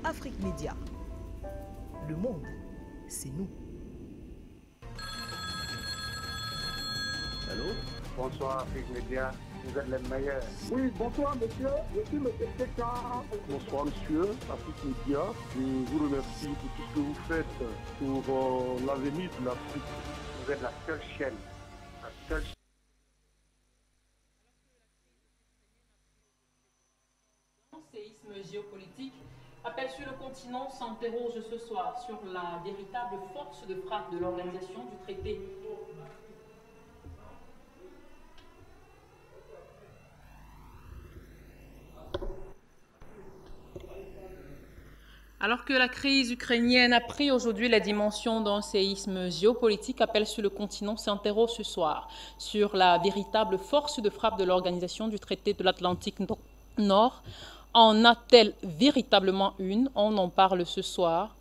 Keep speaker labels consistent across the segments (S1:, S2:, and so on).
S1: Afrique Média. Le monde, c'est nous.
S2: Allô?
S3: Bonsoir Afrique Média, vous êtes les meilleurs.
S4: Oui, bonsoir monsieur, je suis monsieur Keka.
S2: Bonsoir monsieur, Afrique Média. Je vous remercie pour tout ce que vous faites pour l'avenir de l'Afrique.
S3: Vous êtes la seule chaîne, la seule chaîne.
S5: Séisme géopolitique appel sur le continent s'interroge ce soir sur la véritable force de frappe de l'organisation du traité. Alors que la crise ukrainienne a pris aujourd'hui la dimension d'un séisme géopolitique, appel sur le continent s'interroge ce soir sur la véritable force de frappe de l'organisation du traité de l'Atlantique Nord. En a-t-elle véritablement une? On en parle ce soir.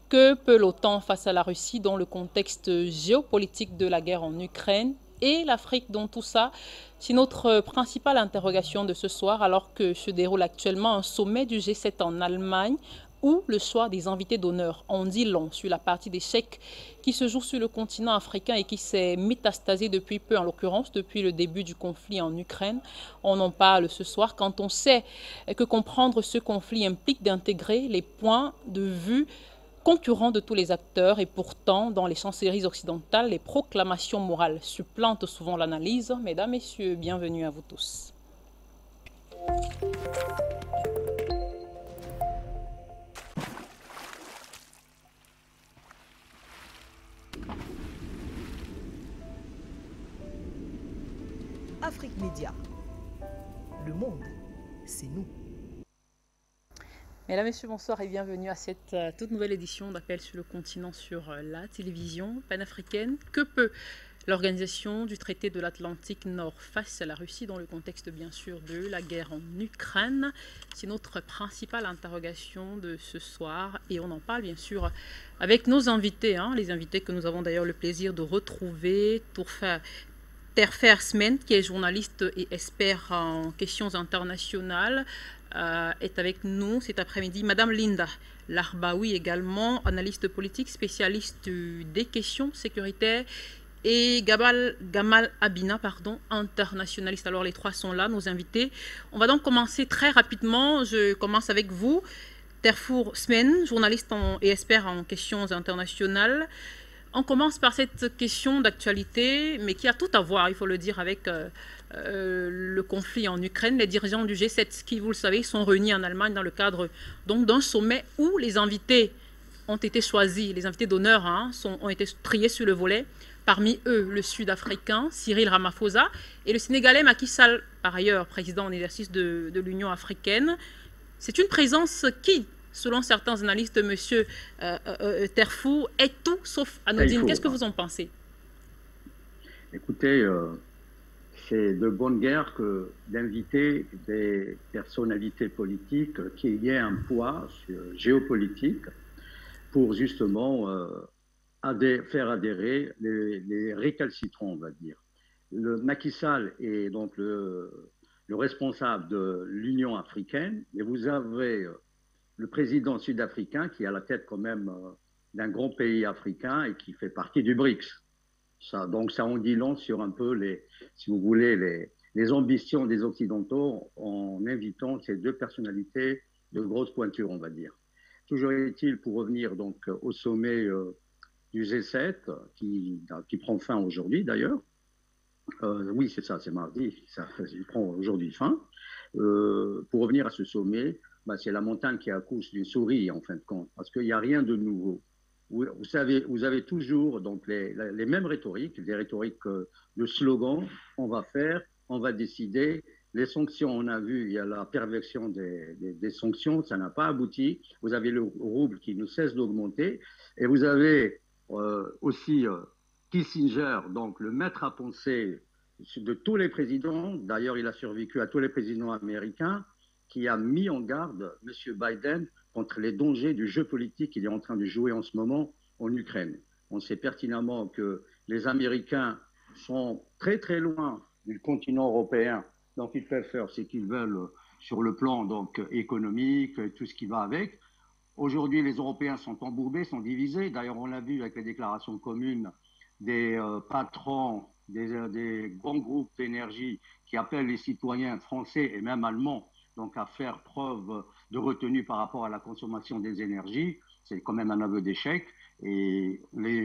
S5: Que peut l'OTAN face à la Russie dans le contexte géopolitique de la guerre en Ukraine et l'Afrique dans tout ça? C'est notre principale interrogation de ce soir alors que se déroule actuellement un sommet du G7 en Allemagne où le choix des invités d'honneur en dit long sur la partie d'échecs qui se joue sur le continent africain et qui s'est métastasée depuis peu, en l'occurrence depuis le début du conflit en Ukraine. On en parle ce soir quand on sait que comprendre ce conflit implique d'intégrer les points de vue concurrents de tous les acteurs et pourtant, dans les chancelleries occidentales, les proclamations morales supplantent souvent l'analyse. Mesdames, Messieurs, bienvenue à vous tous.
S1: Afrique Média. Le monde, c'est nous.
S5: Mesdames, Messieurs, bonsoir et bienvenue à cette toute nouvelle édition d'Appel sur le continent sur la télévision panafricaine. Que peut l'organisation du traité de l'Atlantique Nord face à la Russie dans le contexte bien sûr de la guerre en Ukraine? C'est notre principale interrogation de ce soir et on en parle bien sûr avec nos invités, les invités que nous avons d'ailleurs le plaisir de retrouver pour faire Terfer Smen, qui est journaliste et expert en questions internationales, est avec nous cet après-midi. Madame Linda Larbaoui également, analyste politique, spécialiste des questions sécuritaires. Et Gamal Abina, internationaliste. Alors les trois sont là, nos invités. On va donc commencer très rapidement. Je commence avec vous. Terfer Smen, journaliste et expert en questions internationales. On commence par cette question d'actualité, mais qui a tout à voir, il faut le dire, avec le conflit en Ukraine. Les dirigeants du G7, qui, vous le savez, sont réunis en Allemagne dans le cadre d'un sommet où les invités ont été choisis, les invités d'honneur ont été triés sur le volet. Parmi eux, le Sud-Africain Cyril Ramaphosa et le Sénégalais Macky Sall, par ailleurs président en exercice de l'Union africaine. C'est une présence qui, selon certains analystes, monsieur Terfer, est tout sauf anodine. Qu'est-ce que vous en pensez?
S2: Écoutez, c'est de bonne guerre que d'inviter des personnalités politiques qui aient un poids géopolitique pour justement faire adhérer les récalcitrants, on va dire. Le Macky Sall est donc le responsable de l'Union africaine, et vous avez le président sud-africain qui est à la tête quand même d'un grand pays africain et qui fait partie du BRICS. Donc ça en dit long sur un peu, si vous voulez, les ambitions des Occidentaux en invitant ces deux personnalités de grosse pointure, on va dire. Toujours est-il, pour revenir donc au sommet du G7 qui prend fin aujourd'hui d'ailleurs. Oui, c'est ça, c'est mardi, il prend aujourd'hui fin. Pour revenir à ce sommet, c'est la montagne qui accouche d'une souris, en fin de compte, parce qu'il n'y a rien de nouveau. Vous avez toujours donc, les mêmes rhétoriques, des rhétoriques de slogans, on va faire, on va décider. Les sanctions, on a vu, il y a la perversion des sanctions, ça n'a pas abouti. Vous avez le rouble qui ne cesse d'augmenter, et vous avez aussi Kissinger, donc le maître à penser de tous les présidents, d'ailleurs il a survécu à tous les présidents américains, qui a mis en garde M. Biden contre les dangers du jeu politique qu'il est en train de jouer en ce moment en Ukraine. On sait pertinemment que les Américains sont très très loin du continent européen, donc ils peuvent faire ce qu'ils veulent sur le plan donc, économique, tout ce qui va avec. Aujourd'hui, les Européens sont embourbés, sont divisés. D'ailleurs, on l'a vu avec les déclarations communes des patrons des grands groupes d'énergie qui appellent les citoyens français et même allemands donc à faire preuve de retenue par rapport à la consommation des énergies. C'est quand même un aveu d'échec. Et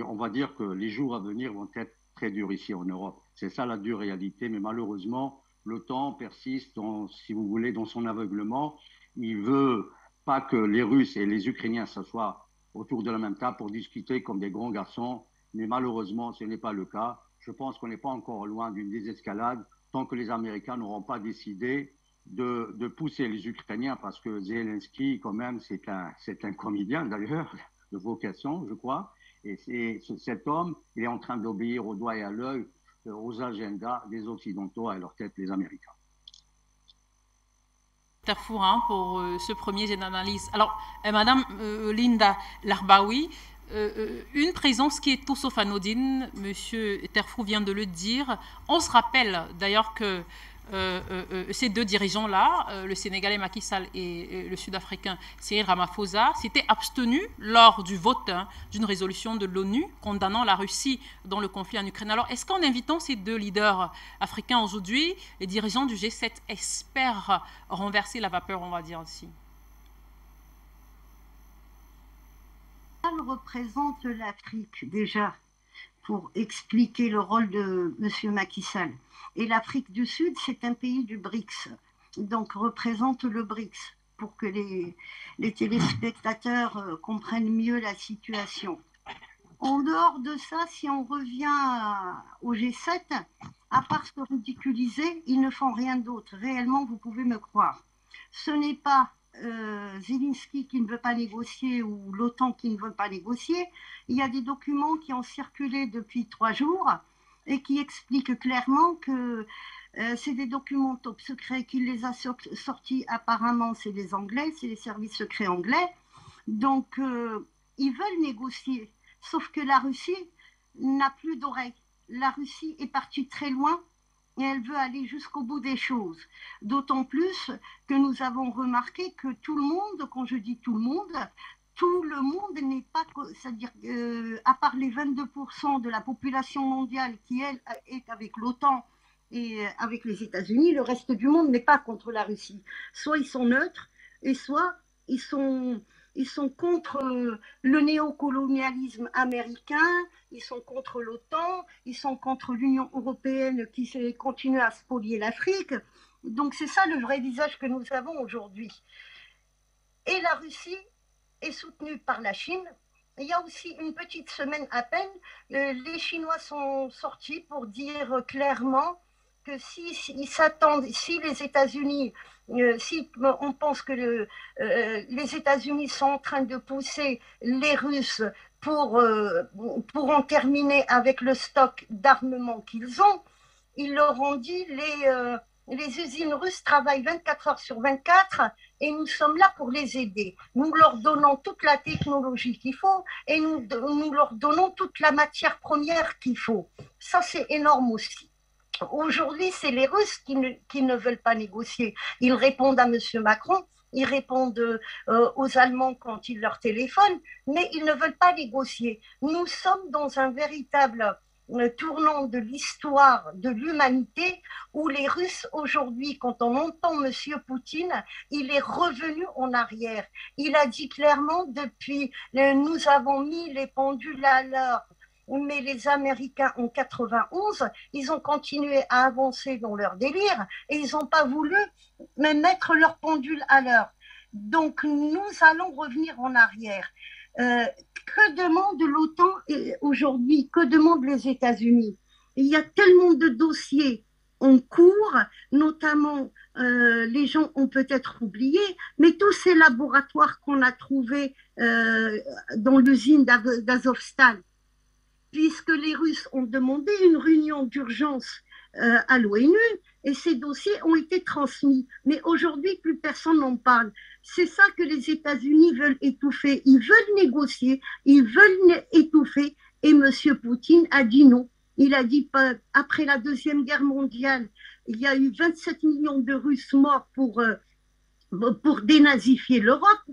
S2: on va dire que les jours à venir vont être très durs ici en Europe. C'est ça la dure réalité. Mais malheureusement, l'OTAN persiste, si vous voulez, dans son aveuglement. Il veut pas que les Russes et les Ukrainiens s'assoient autour de la même table pour discuter comme des grands garçons. Mais malheureusement, ce n'est pas le cas. Je pense qu'on n'est pas encore loin d'une désescalade tant que les Américains n'auront pas décidé de pousser les Ukrainiens, parce que Zelensky, quand même, c'est un comédien d'ailleurs, de vocation, je crois. Et cet homme, il est en train d'obéir au doigt et à l'œil aux agendas des Occidentaux, à leur tête les Américains.
S5: Darfour, hein, pour ce premier jet d'analyse. Alors, Madame Linda Larbaoui, une présence qui est tout sauf anodine, Monsieur Darfour vient de le dire. On se rappelle d'ailleurs que ces deux dirigeants-là, le Sénégalais Macky Sall et le Sud-Africain Cyril Ramaphosa, s'étaient abstenus lors du vote d'une résolution de l'ONU condamnant la Russie dans le conflit en Ukraine. Alors, est-ce qu'en invitant ces deux leaders africains aujourd'hui, les dirigeants du G7 espèrent renverser la vapeur, on va dire aussi?
S6: Elle représente l'Afrique déjà, pour expliquer le rôle de M. Macky Sall. Et l'Afrique du Sud, c'est un pays du BRICS, donc représente le BRICS, pour que les téléspectateurs comprennent mieux la situation. En dehors de ça, si on revient au G7, à part se ridiculiser, ils ne font rien d'autre. Réellement, vous pouvez me croire. Ce n'est pas Zelensky qui ne veut pas négocier ou l'OTAN qui ne veut pas négocier. Il y a des documents qui ont circulé depuis 3 jours et qui expliquent clairement que c'est des documents top secrets. Qui les a sortis apparemment, c'est les Anglais, c'est les services secrets anglais. Donc ils veulent négocier, sauf que la Russie n'a plus d'oreilles. La Russie est partie très loin et elle veut aller jusqu'au bout des choses. D'autant plus que nous avons remarqué que tout le monde, quand je dis tout le monde n'est pas, c'est-à-dire à part les 22% de la population mondiale qui, elle, est avec l'OTAN et avec les États-Unis, le reste du monde n'est pas contre la Russie. Soit ils sont neutres, et soit ils sont contre le néocolonialisme américain, ils sont contre l'OTAN, ils sont contre l'Union européenne qui continue à spolier l'Afrique. Donc c'est ça le vrai visage que nous avons aujourd'hui. Et la Russie est soutenue par la Chine. Il y a aussi une petite semaine à peine, les Chinois sont sortis pour dire clairement que s'ils s'attendent, si les États-Unis, si on pense que les États-Unis sont en train de pousser les Russes pour en terminer avec le stock d'armement qu'ils ont, ils leur ont dit les usines russes travaillent 24 heures sur 24 et nous sommes là pour les aider. Nous leur donnons toute la technologie qu'il faut et nous leur donnons toute la matière première qu'il faut. Ça, c'est énorme aussi. Aujourd'hui, c'est les Russes qui ne veulent pas négocier. Ils répondent à M. Macron, ils répondent aux Allemands quand ils leur téléphonent, mais ils ne veulent pas négocier. Nous sommes dans un véritable tournant de l'histoire de l'humanité où les Russes aujourd'hui, quand on entend M. Poutine, il est revenu en arrière. Il a dit clairement depuis, nous avons mis les pendules à l'heure, mais les Américains en 91, ils ont continué à avancer dans leur délire et ils n'ont pas voulu même mettre leur pendule à l'heure. Donc nous allons revenir en arrière. Que demande l'OTAN aujourd'hui? Que demandent les États-Unis? Il y a tellement de dossiers en cours, notamment les gens ont peut-être oublié, mais tous ces laboratoires qu'on a trouvés dans l'usine d'Azovstal, puisque les Russes ont demandé une réunion d'urgence à l'ONU et ces dossiers ont été transmis. Mais aujourd'hui, plus personne n'en parle. C'est ça que les États-Unis veulent étouffer. Ils veulent négocier, ils veulent étouffer. Et M. Poutine a dit non. Il a dit, après la Deuxième Guerre mondiale, il y a eu 27 millions de Russes morts pour dénazifier l'Europe.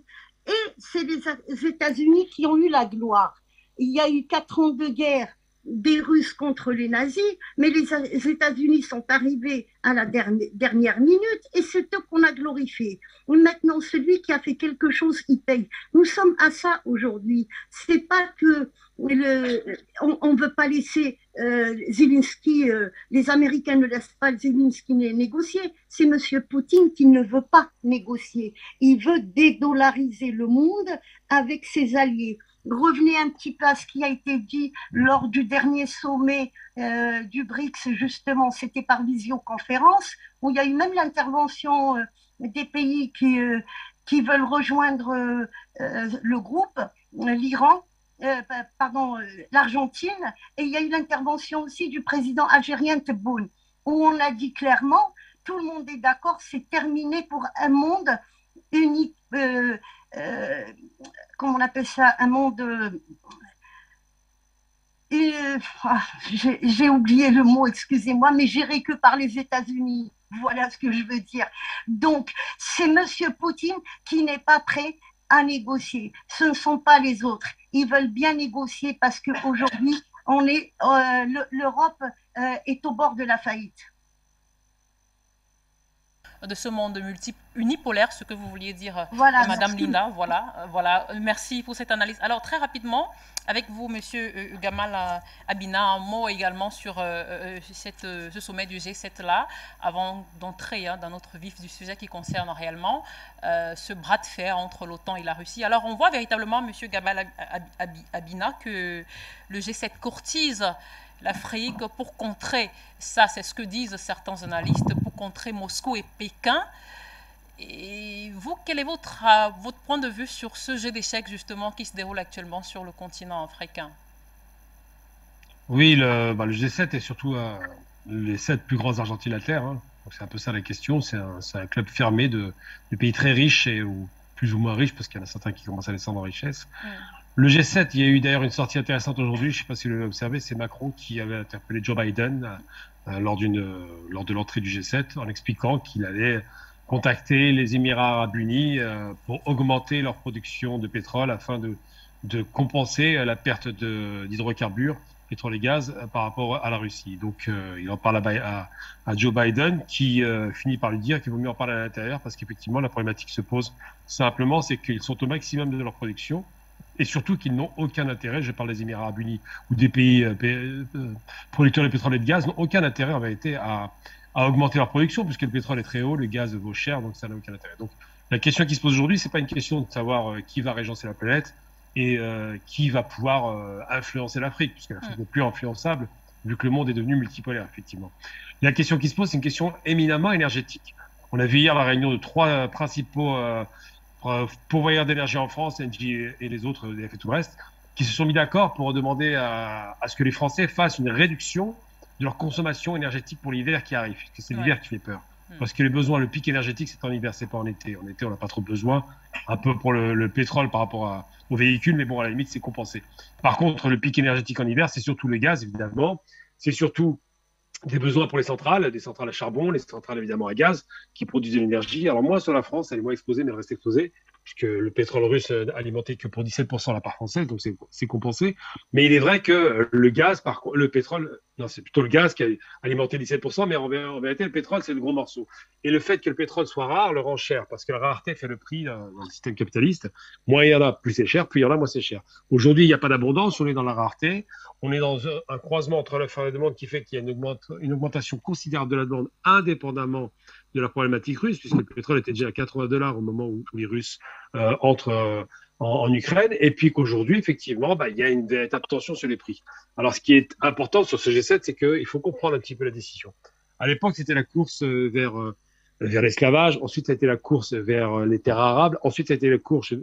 S6: Et c'est les États-Unis qui ont eu la gloire. Il y a eu 4 ans de guerre des Russes contre les nazis, mais les États-Unis sont arrivés à la dernière minute et c'est eux qu'on a glorifié. Maintenant, celui qui a fait quelque chose, il paye. Nous sommes à ça aujourd'hui. C'est pas que on veut pas laisser Zelensky, les Américains ne laissent pas Zelensky négocier. C'est M. Poutine qui ne veut pas négocier. Il veut dédollariser le monde avec ses alliés. Revenez un petit peu à ce qui a été dit lors du dernier sommet du BRICS, justement, c'était par visioconférence, où il y a eu même l'intervention des pays qui veulent rejoindre le groupe, l'Iran, l'Argentine, et il y a eu l'intervention aussi du président algérien Tebboune, où on a dit clairement, tout le monde est d'accord, c'est terminé pour un monde unique, comment on appelle ça, un monde... j'ai oublié le mot, excusez-moi, mais géré que par les États-Unis. Voilà ce que je veux dire. Donc, c'est M. Poutine qui n'est pas prêt à négocier. Ce ne sont pas les autres. Ils veulent bien négocier parce qu'aujourd'hui, l'Europe est au bord de la faillite.
S5: De ce monde unipolaire, ce que vous vouliez dire,
S6: voilà,
S5: Madame Linda. Voilà. Merci pour cette analyse. Alors, très rapidement, avec vous, Monsieur Gamal Abina, un mot également sur ce sommet du G7-là, avant d'entrer dans notre vif du sujet qui concerne réellement ce bras de fer entre l'OTAN et la Russie. Alors, on voit véritablement, Monsieur Gamal Abina, que le G7 courtise l'Afrique pour contrer, ça c'est ce que disent certains analystes, pour contrer Moscou et Pékin. Et vous, quel est votre point de vue sur ce jeu d'échecs justement qui se déroule actuellement sur le continent africain?
S7: Oui, le G7 est surtout les 7 plus grands argentiers de la Terre. Hein. C'est un peu ça la question. C'est un club fermé de pays très riches ou plus ou moins riches, parce qu'il y en a certains qui commencent à descendre en richesse. Le G7, il y a eu d'ailleurs une sortie intéressante aujourd'hui, je ne sais pas si vous l'avez observé, c'est Macron qui avait interpellé Joe Biden lors de l'entrée du G7 en expliquant qu'il allait contacter les Émirats arabes unis pour augmenter leur production de pétrole afin de compenser la perte d'hydrocarbures, pétrole et gaz, par rapport à la Russie. Donc il en parle à Joe Biden qui finit par lui dire qu'il vaut mieux en parler à l'intérieur parce qu'effectivement la problématique se pose simplement, c'est qu'ils sont au maximum de leur production. Et surtout qu'ils n'ont aucun intérêt, je parle des Émirats arabes unis ou des pays producteurs de pétrole et de gaz, n'ont aucun intérêt en vérité à augmenter leur production, puisque le pétrole est très haut, le gaz vaut cher, donc ça n'a aucun intérêt. Donc la question qui se pose aujourd'hui, c'est pas une question de savoir qui va régencer la planète et qui va pouvoir influencer l'Afrique, puisque l'Afrique n'est plus influençable, vu que le monde est devenu multipolaire, effectivement. La question qui se pose, c'est une question éminemment énergétique. On a vu hier la réunion de 3 principaux pourvoyeurs d'énergie en France, Engie et les autres, EDF et tout le reste, qui se sont mis d'accord pour demander à ce que les Français fassent une réduction de leur consommation énergétique pour l'hiver qui arrive, puisque c'est l'hiver qui fait peur. Parce que les besoins, le pic énergétique, c'est en hiver, c'est pas en été. En été, on n'a pas trop besoin, un peu pour le pétrole par rapport aux véhicules, mais bon, à la limite, c'est compensé. Par contre, le pic énergétique en hiver, c'est surtout le gaz, évidemment. C'est surtout des besoins pour les centrales, des centrales à charbon, les centrales évidemment à gaz, qui produisent de l'énergie. Alors moins sur la France, elle est moins exposée, mais elle reste exposée, puisque le pétrole russe alimentait que pour 17% la part française, donc c'est compensé. Mais il est vrai que le gaz, le pétrole, non, c'est plutôt le gaz qui a alimenté 17%, mais en vérité, le pétrole, c'est le gros morceau. Et le fait que le pétrole soit rare le rend cher, parce que la rareté fait le prix dans le système capitaliste. Moins il y en a, plus c'est cher, plus il y en a, moins c'est cher. Aujourd'hui, il n'y a pas d'abondance, on est dans la rareté. On est dans un croisement entre l'offre et la demande qui fait qu'il y a une augmentation considérable de la demande indépendamment de la problématique russe, puisque le pétrole était déjà à $80 au moment où les Russes entrent en Ukraine, et puis qu'aujourd'hui, effectivement, il y a une véritable tension sur les prix. Alors, ce qui est important sur ce G7, c'est qu'il faut comprendre un petit peu la décision. À l'époque, c'était la course vers l'esclavage, ensuite, ça a été la course vers les terres arables, ensuite, ça a été la course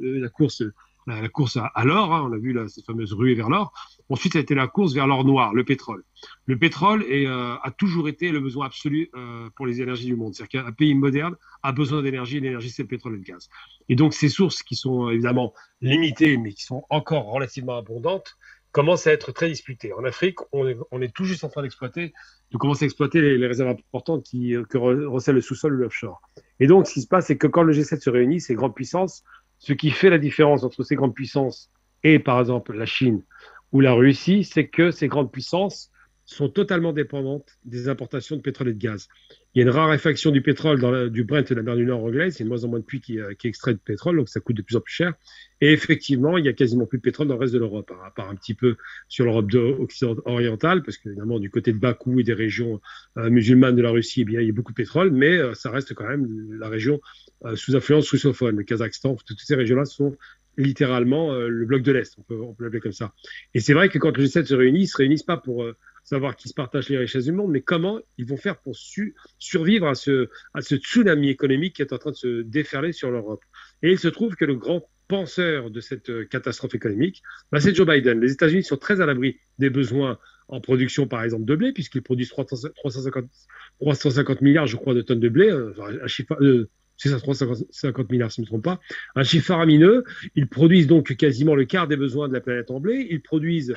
S7: la course à l'or, hein, on a vu là, cette fameuse ruée vers l'or. Ensuite, ça a été la course vers l'or noir, le pétrole. Le pétrole a toujours été le besoin absolu pour les énergies du monde. C'est-à-dire qu'un pays moderne a besoin d'énergie, et l'énergie, c'est le pétrole et le gaz. Et donc, ces sources qui sont évidemment limitées, mais qui sont encore relativement abondantes, commencent à être très disputées. En Afrique, on est tout juste en train de commencer à exploiter les réserves importantes que recèle le sous-sol ou l'offshore. Et donc, ce qui se passe, c'est que quand le G7 se réunit, ces grandes puissances, ce qui fait la différence entre ces grandes puissances et, par exemple, la Chine ou la Russie, c'est que ces grandes puissances sont totalement dépendantes des importations de pétrole et de gaz. Il y a une raréfaction du pétrole du Brent de la mer du Nord anglaise, il y a de moins en moins de puits qui extraient de pétrole, donc ça coûte de plus en plus cher. Et effectivement, il n'y a quasiment plus de pétrole dans le reste de l'Europe, à part un petit peu sur l'Europe orientale, parce qu'évidemment, du côté de Bakou et des régions musulmanes de la Russie, eh bien, il y a beaucoup de pétrole, mais ça reste quand même la région sous influence russophone. Le Kazakhstan, toutes ces régions-là sont littéralement le bloc de l'Est, on peut l'appeler comme ça. Et c'est vrai que quand le G7 se réunit, ils ne se réunissent pas pour savoir qui se partage les richesses du monde, mais comment ils vont faire pour survivre à ce tsunami économique qui est en train de se déferler sur l'Europe. Et il se trouve que le grand penseur de cette catastrophe économique, c'est Joe Biden. Les États-Unis sont très à l'abri des besoins en production, par exemple, de blé, puisqu'ils produisent 350 milliards, je crois, de tonnes de blé, un chiffre... c'est ça, 350 milliards, si je ne me trompe pas. Un chiffre faramineux. Ils produisent donc quasiment le quart des besoins de la planète en blé. Ils produisent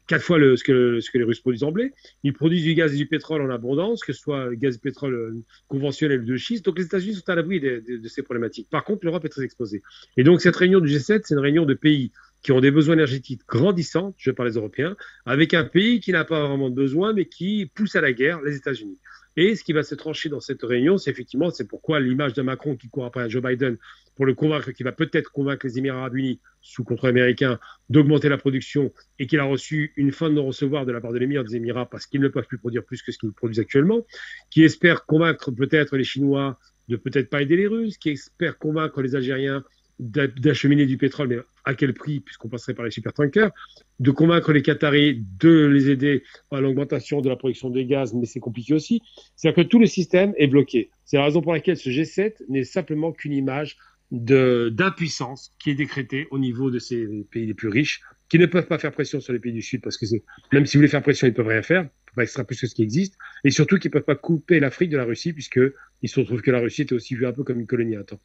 S7: 4 fois ce que les Russes produisent en blé. Ils produisent du gaz et du pétrole en abondance, que ce soit gaz et pétrole conventionnel ou de schiste. Donc les États-Unis sont à l'abri de ces problématiques. Par contre, l'Europe est très exposée. Et donc cette réunion du G7, c'est une réunion de pays qui ont des besoins énergétiques grandissants, je parle des Européens, avec un pays qui n'a pas vraiment de besoin, mais qui pousse à la guerre, les États-Unis. Et ce qui va se trancher dans cette réunion, c'est effectivement, c'est pourquoi l'image de Macron qui court après Joe Biden pour le convaincre, qui va peut-être convaincre les Émirats arabes unis, sous contrôle américain, d'augmenter la production et qu'il a reçu une fin de non-recevoir de la part de l'émir des Émirats parce qu'ils ne peuvent plus produire plus que ce qu'ils produisent actuellement, qui espère convaincre peut-être les Chinois de peut-être pas aider les Russes, qui espère convaincre les Algériens d'acheminer du pétrole, mais à quel prix, puisqu'on passerait par les supertankers, de convaincre les Qataris de les aider à l'augmentation de la production de gaz, mais c'est compliqué aussi. C'est-à-dire que tout le système est bloqué. C'est la raison pour laquelle ce G7 n'est simplement qu'une image d'impuissance qui est décrétée au niveau de ces pays les plus riches, qui ne peuvent pas faire pression sur les pays du Sud, parce que même si vous voulez faire pression, ils ne peuvent rien faire, ils ne peuvent pas extraire plus que ce qui existe, et surtout qu'ils ne peuvent pas couper l'Afrique de la Russie, puisqu'il se trouve que la Russie était aussi vue un peu comme une colonie à un temps.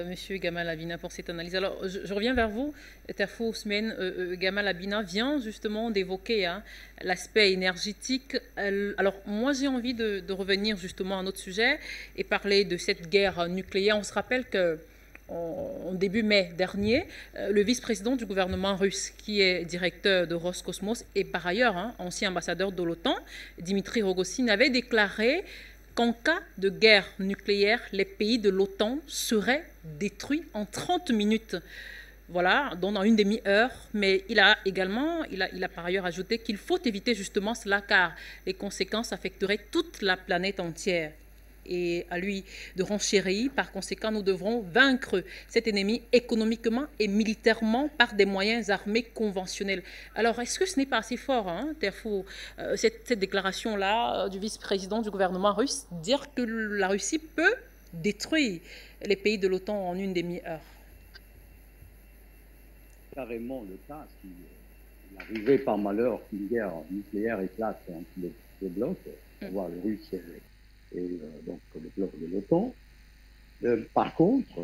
S5: Monsieur Gamal Abina, pour cette analyse. Alors, je reviens vers vous. Terfou Ousmane, Gamal Abina vient justement d'évoquer l'aspect énergétique. Alors, moi, j'ai envie de revenir justement à un autre sujet et parler de cette guerre nucléaire. On se rappelle que en début mai dernier, le vice-président du gouvernement russe, qui est directeur de Roscosmos et par ailleurs ancien ambassadeur de l'OTAN, Dimitri Rogozin, avait déclaré qu'en cas de guerre nucléaire, les pays de l'OTAN seraient détruits en 30 minutes. Voilà, dans une demi-heure. Mais il a par ailleurs ajouté qu'il faut éviter justement cela car les conséquences affecteraient toute la planète entière. Et à lui de renchérir. Par conséquent, nous devrons vaincre cet ennemi économiquement et militairement par des moyens armés conventionnels. Alors, est-ce que ce n'est pas assez fort, Terfou, cette déclaration-là du vice-président du gouvernement russe, dire que la Russie peut détruire les pays de l'OTAN en une demi-heure?
S2: Carrément le cas, si il arrivait par malheur qu'une guerre nucléaire éclate entre les deux blocs, à savoir les Russes et donc le bloc de l'OTAN. Par contre,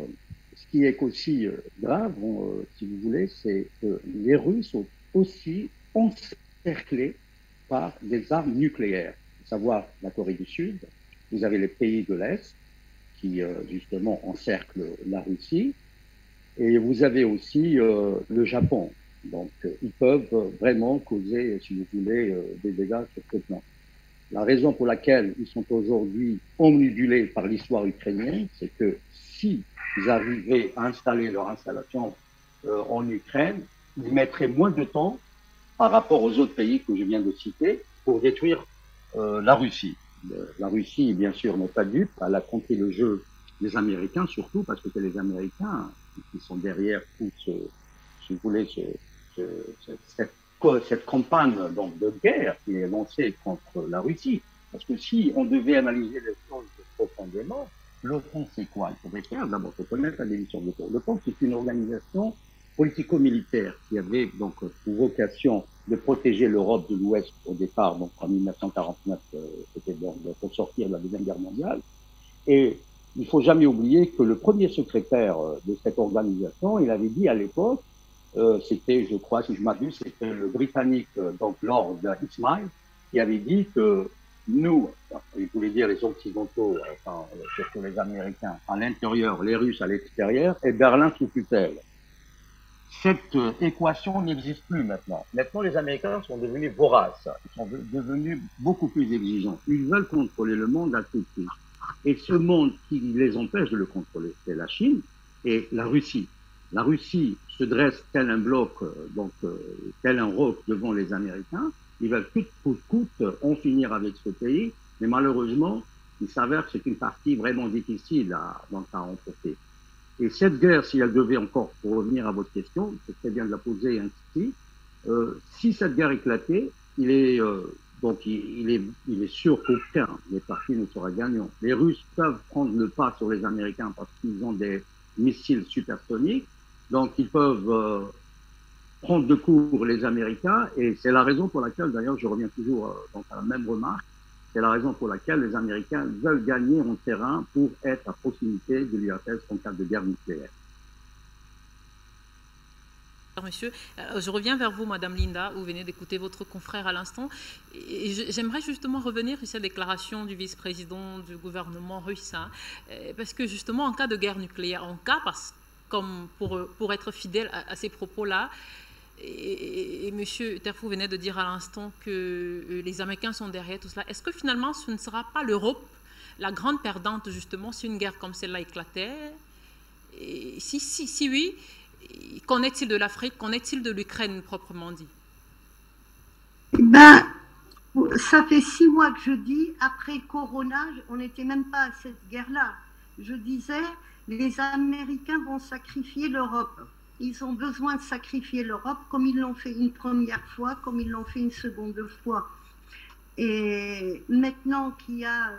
S2: ce qui est aussi grave, si vous voulez, c'est que les Russes sont aussi encerclés par des armes nucléaires, à savoir la Corée du Sud. Vous avez les pays de l'Est qui, justement, encerclent la Russie. Et vous avez aussi le Japon. Donc, ils peuvent vraiment causer, si vous voulez, des dégâts sur ce plan. La raison pour laquelle ils sont aujourd'hui omnibulés par l'histoire ukrainienne, c'est que si ils arrivaient à installer leur installation en Ukraine, ils mettraient moins de temps par rapport aux autres pays que je viens de citer pour détruire la Russie. La Russie, bien sûr, n'est pas dupe. Elle a compté le jeu des Américains, surtout parce que c'est les Américains qui sont derrière tout si vous voulez, cette campagne donc, de guerre qui est lancée contre la Russie. Parce que si on devait analyser les choses profondément, L'OTAN, c'est quoi? Il faudrait faire d'abord se connaître la définition de l'OTAN. L'OTAN, c'est une organisation politico-militaire qui avait donc pour vocation de protéger l'Europe de l'Ouest au départ, donc en 1949, c'était donc pour sortir de la Deuxième Guerre mondiale. Et il ne faut jamais oublier que le premier secrétaire de cette organisation, il avait dit à l'époque, c'était, je crois, si je m'abuse, c'était le Britannique, donc Lord Ismay, qui avait dit que nous, il voulait dire les Occidentaux, enfin, surtout les Américains, à l'intérieur, les Russes à l'extérieur, et Berlin sous tutelle. Cette équation n'existe plus maintenant. Maintenant, les Américains sont devenus voraces. Ils sont devenus beaucoup plus exigeants. Ils veulent contrôler le monde à tout prix. Et ce monde qui les empêche de le contrôler, c'est la Chine et la Russie. La Russie se dresse tel un bloc, tel un roc devant les Américains. Ils veulent coûte en finir avec ce pays. Mais malheureusement, il s'avère que c'est une partie vraiment difficile à remporter. Et cette guerre, si elle devait encore, pour revenir à votre question, c'est très bien de la poser ainsi, si cette guerre éclatait, il est sûr qu'aucun des partis ne sera gagnant. Les Russes peuvent prendre le pas sur les Américains parce qu'ils ont des missiles supersoniques, donc ils peuvent prendre de court les Américains, et c'est la raison pour laquelle, d'ailleurs, je reviens toujours à la même remarque, c'est la raison pour laquelle les Américains veulent gagner en terrain pour être à proximité de l'URSS en cas de guerre nucléaire.
S5: Monsieur, je reviens vers vous, Madame Linda, vous venez d'écouter votre confrère à l'instant. J'aimerais justement revenir sur cette déclaration du vice-président du gouvernement russe, hein, parce que justement, en cas de guerre nucléaire, comme pour être fidèle à ces propos-là, et M. Terfou venait de dire à l'instant que les Américains sont derrière tout cela. Est-ce que finalement, ce ne sera pas l'Europe la grande perdante, justement, si une guerre comme celle-là éclatait? Et si oui, qu'en est-il de l'Afrique? Qu'en est-il de l'Ukraine, proprement dit?
S6: Ben, ça fait 6 mois que je dis, après Corona, on n'était même pas à cette guerre-là. Je disais, les Américains vont sacrifier l'Europe. Ils ont besoin de sacrifier l'Europe comme ils l'ont fait une première fois, comme ils l'ont fait une seconde fois. Et maintenant qu'il y a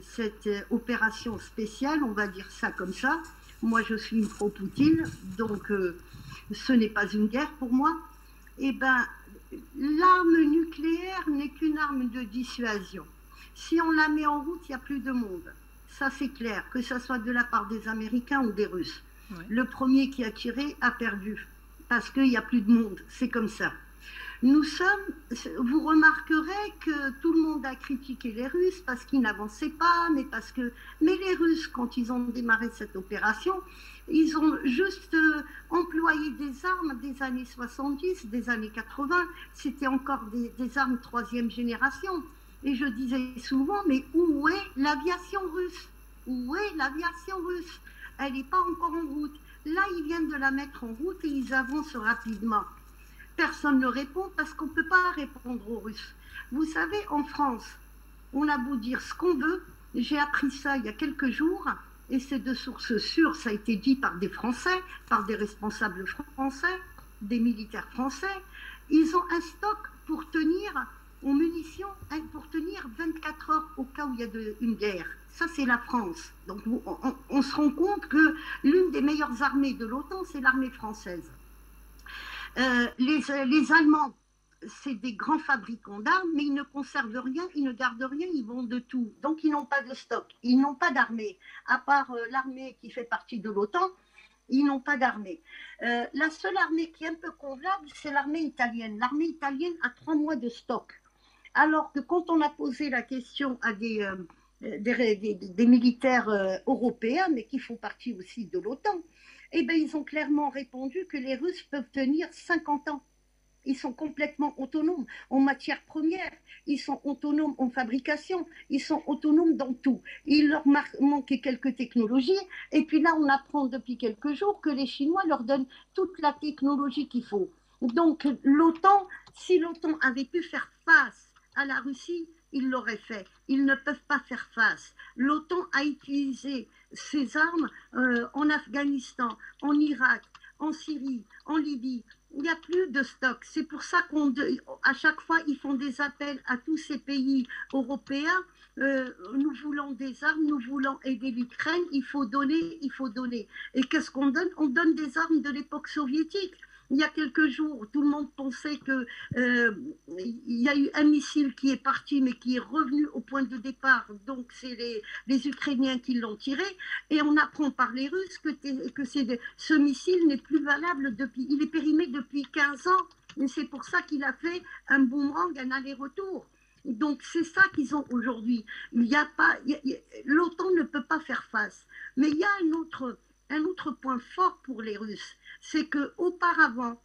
S6: cette opération spéciale, on va dire ça comme ça, moi je suis une pro-Poutine, donc ce n'est pas une guerre pour moi, et ben l'arme nucléaire n'est qu'une arme de dissuasion. Si on la met en route, il n'y a plus de monde. Ça c'est clair, que ce soit de la part des Américains ou des Russes. Ouais. Le premier qui a tiré a perdu, parce qu'il n'y a plus de monde, c'est comme ça. Nous sommes, vous remarquerez que tout le monde a critiqué les Russes parce qu'ils n'avançaient pas, mais les Russes, quand ils ont démarré cette opération, ils ont juste employé des armes des années 70, des années 80, c'était encore des armes 3e génération. Et je disais souvent, mais où est l'aviation russe? Où est l'aviation russe? Elle n'est pas encore en route. Là, ils viennent de la mettre en route et ils avancent rapidement. Personne ne répond parce qu'on ne peut pas répondre aux Russes. Vous savez, en France, on a beau dire ce qu'on veut. J'ai appris ça il y a quelques jours et c'est de sources sûres. Ça a été dit par des Français, par des responsables français, des militaires français. Ils ont un stock pour tenir en munitions, pour tenir 24 heures au cas où il y a une guerre. Ça, c'est la France. Donc, on se rend compte que l'une des meilleures armées de l'OTAN, c'est l'armée française. Les Allemands, c'est des grands fabricants d'armes, mais ils ne conservent rien, ils ne gardent rien, ils vendent tout. Donc, ils n'ont pas de stock, ils n'ont pas d'armée. À part l'armée qui fait partie de l'OTAN, ils n'ont pas d'armée. La seule armée qui est un peu convenable, c'est l'armée italienne. L'armée italienne a 3 mois de stock. Alors que quand on a posé la question à des militaires européens, mais qui font partie aussi de l'OTAN, eh bien, ils ont clairement répondu que les Russes peuvent tenir 50 ans. Ils sont complètement autonomes en matière première, ils sont autonomes en fabrication, ils sont autonomes dans tout. Il leur manquait quelques technologies, et puis là, on apprend depuis quelques jours que les Chinois leur donnent toute la technologie qu'il faut. Donc, l'OTAN, si l'OTAN avait pu faire face à la Russie, ils l'auraient fait. Ils ne peuvent pas faire face. L'OTAN a utilisé ses armes en Afghanistan, en Irak, en Syrie, en Libye. Il n'y a plus de stock. C'est pour ça qu'à chaque fois, ils font des appels à tous ces pays européens nous voulons des armes, nous voulons aider l'Ukraine, il faut donner, il faut donner. Et qu'est-ce qu'on donne? On donne des armes de l'époque soviétique. Il y a quelques jours, tout le monde pensait qu'il y a eu un missile qui est parti, mais qui est revenu au point de départ. Donc, c'est les Ukrainiens qui l'ont tiré. Et on apprend par les Russes que ce missile n'est plus valable depuis. Il est périmé depuis 15 ans. Et c'est pour ça qu'il a fait un boomerang, un aller-retour. Donc, c'est ça qu'ils ont aujourd'hui. L'OTAN ne peut pas faire face. Mais il y a un autre point fort pour les Russes, c'est qu'auparavant,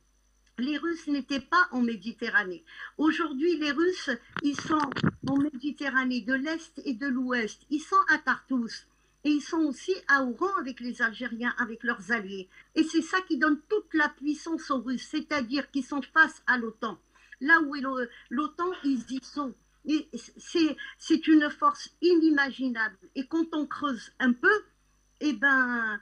S6: les Russes n'étaient pas en Méditerranée. Aujourd'hui, les Russes, ils sont en Méditerranée de l'Est et de l'Ouest. Ils sont à Tartous. Et ils sont aussi à Oran avec les Algériens, avec leurs alliés. Et c'est ça qui donne toute la puissance aux Russes, c'est-à-dire qu'ils sont face à l'OTAN. Là où est l'OTAN, ils y sont. C'est une force inimaginable. Et quand on creuse un peu, eh ben,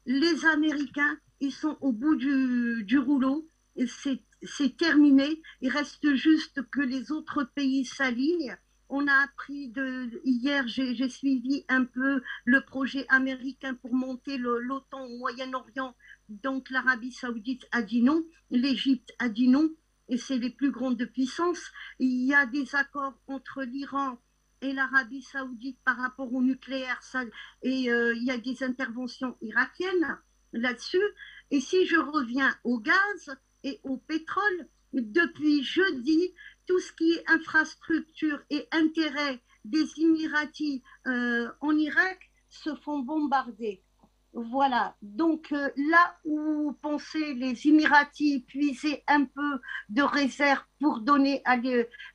S6: les Américains, ils sont au bout du rouleau. C'est terminé. Il reste juste que les autres pays s'alignent. On a appris hier, j'ai suivi un peu le projet américain pour monter l'OTAN au Moyen-Orient. Donc l'Arabie Saoudite a dit non, l'Égypte a dit non, et c'est les plus grandes puissances. Il y a des accords entre l'Iran et l'Arabie Saoudite par rapport au nucléaire, et il y a des interventions irakiennes là-dessus. Et si je reviens au gaz et au pétrole, depuis jeudi, tout ce qui est infrastructure et intérêt des Émiratis en Irak se font bombarder. Voilà, donc là où pensaient les Émiratis puiser un peu de réserve pour donner à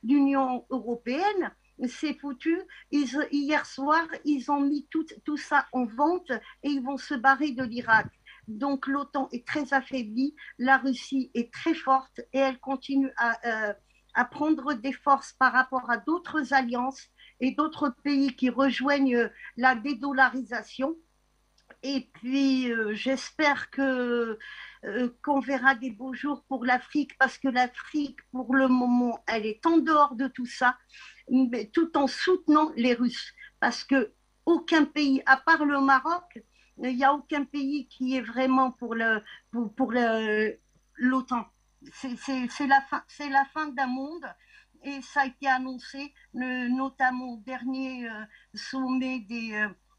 S6: l'Union européenne, c'est foutu. Hier soir, ils ont mis tout ça en vente et ils vont se barrer de l'Irak. Donc l'OTAN est très affaiblie, la Russie est très forte et elle continue à prendre des forces par rapport à d'autres alliances et d'autres pays qui rejoignent la dédollarisation. Et puis, j'espère qu'on verra des beaux jours pour l'Afrique, parce que l'Afrique, pour le moment, elle est en dehors de tout ça, mais tout en soutenant les Russes. Parce qu'aucun pays, à part le Maroc, il n'y a aucun pays qui est vraiment pour l'OTAN. C'est la fin d'un monde. Et ça a été annoncé, notamment au dernier sommet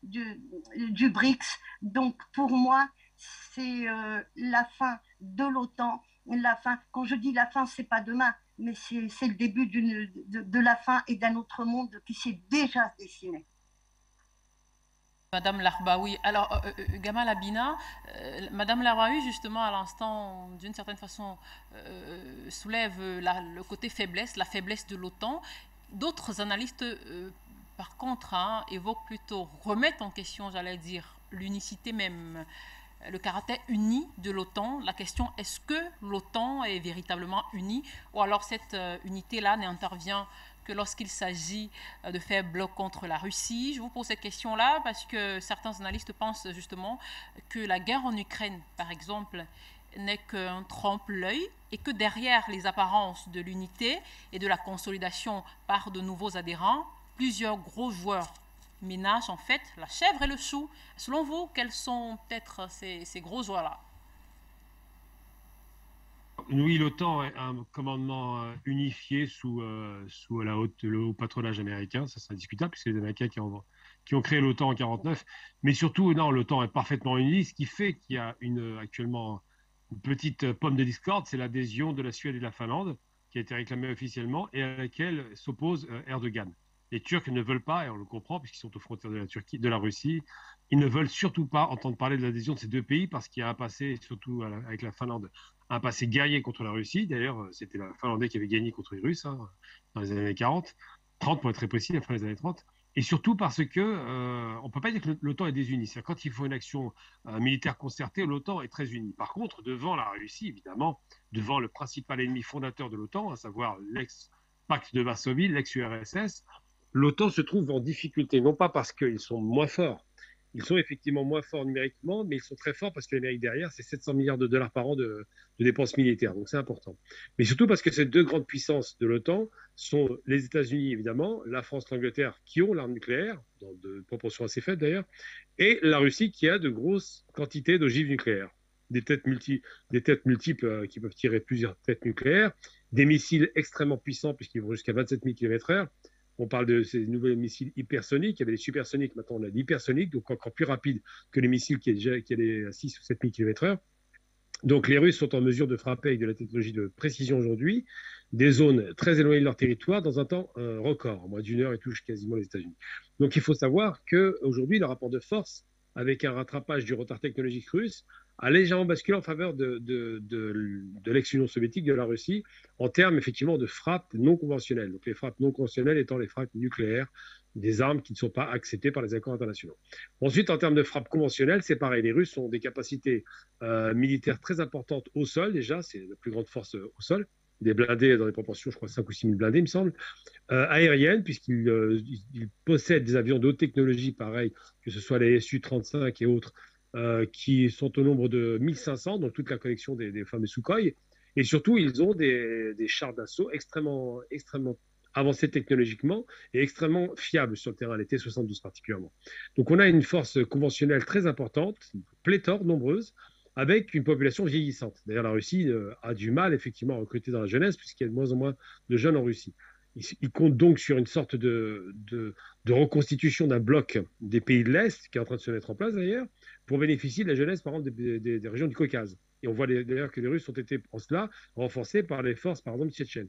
S6: du BRICS. Donc pour moi, c'est la fin de l'OTAN. Quand je dis la fin, c'est pas demain, mais c'est le début de la fin et d'un autre monde qui s'est déjà dessiné.
S5: Madame Larbaoui. Alors, Gamal Abina, Madame Larbaoui, justement, à l'instant, d'une certaine façon, soulève le côté faiblesse, la faiblesse de l'OTAN. D'autres analystes, par contre, évoquent plutôt, remettent en question, j'allais dire, l'unicité même, le caractère uni de l'OTAN. La question, est-ce que l'OTAN est véritablement unie, ou alors cette unité-là n'intervient que lorsqu'il s'agit de faire bloc contre la Russie? Je vous pose cette question-là parce que certains analystes pensent justement que la guerre en Ukraine, par exemple, n'est qu'un trompe-l'œil et que derrière les apparences de l'unité et de la consolidation par de nouveaux adhérents, plusieurs gros joueurs ménagent en fait la chèvre et le chou. Selon vous, quels sont peut-être ces gros joueurs-là?
S7: Oui, l'OTAN est un commandement unifié sous le haut patronage américain, ça c'est indiscutable, puisque c'est les Américains qui ont créé l'OTAN en 1949. Mais surtout, non, l'OTAN est parfaitement uni, ce qui fait qu'il y a actuellement une petite pomme de discorde, c'est l'adhésion de la Suède et de la Finlande, qui a été réclamée officiellement et à laquelle s'oppose Erdogan. Les Turcs ne veulent pas, et on le comprend, puisqu'ils sont aux frontières de la Russie, ils ne veulent surtout pas entendre parler de l'adhésion de ces deux pays, parce qu'il y a un passé, surtout avec la Finlande, un passé guerrier contre la Russie. D'ailleurs, c'était la Finlandais qui avait gagné contre les Russes dans les années 30 pour être très précis, après les années 30. Et surtout parce que on ne peut pas dire que l'OTAN est désuni. C'est-à-dire quand il faut une action militaire concertée, l'OTAN est très unie. Par contre, devant la Russie, évidemment, devant le principal ennemi fondateur de l'OTAN, à savoir l'ex-pacte de Varsovie, l'ex-URSS, l'OTAN se trouve en difficulté, non pas parce qu'ils sont moins forts, Ils sont effectivement moins forts numériquement, mais ils sont très forts parce que l'Amérique derrière, c'est 700 milliards de dollars par an de dépenses militaires. Donc c'est important. Mais surtout parce que ces deux grandes puissances de l'OTAN sont les États-Unis, évidemment, la France, l'Angleterre, qui ont l'arme nucléaire, dans de proportions assez faibles d'ailleurs, et la Russie qui a de grosses quantités d'ogives nucléaires. Des têtes multiples qui peuvent tirer plusieurs têtes nucléaires, des missiles extrêmement puissants puisqu'ils vont jusqu'à 27 000 km/h. On parle de ces nouveaux missiles hypersoniques. Il y avait les supersoniques, maintenant on a l'hypersonique, donc encore plus rapide que les missiles qui allaient à 6 ou 7 000 km/h. Donc les Russes sont en mesure de frapper avec de la technologie de précision aujourd'hui des zones très éloignées de leur territoire dans un temps record. En moins d'une heure, ils touchent quasiment les États-Unis. Donc il faut savoir qu'aujourd'hui, le rapport de force, avec un rattrapage du retard technologique russe, a légèrement basculé en faveur de l'ex-Union soviétique, de la Russie, en termes effectivement de frappes non conventionnelles. Donc les frappes non conventionnelles étant les frappes nucléaires, des armes qui ne sont pas acceptées par les accords internationaux. Ensuite, en termes de frappes conventionnelles, c'est pareil. Les Russes ont des capacités militaires très importantes au sol, déjà, c'est la plus grande force au sol, des blindés dans des proportions, je crois, 5 ou 6 000 blindés, il me semble, aériennes, puisqu'ils possèdent des avions de haute technologie, pareil, que ce soit les Su-35 et autres, qui sont au nombre de 1500 dans toute la collection des fameux Sukhoi. Et surtout, ils ont des chars d'assaut extrêmement avancés technologiquement et extrêmement fiables sur le terrain, les T-72 particulièrement. Donc on a une force conventionnelle très importante, pléthore, nombreuse, avec une population vieillissante. D'ailleurs, la Russie a du mal effectivement à recruter dans la jeunesse, puisqu'il y a de moins en moins de jeunes en Russie. Il compte donc sur une sorte de reconstitution d'un bloc des pays de l'Est, qui est en train de se mettre en place d'ailleurs, pour bénéficier de la jeunesse, par exemple, des régions du Caucase. Et on voit d'ailleurs que les Russes ont été, en cela, renforcés par les forces, par exemple, tchétchènes.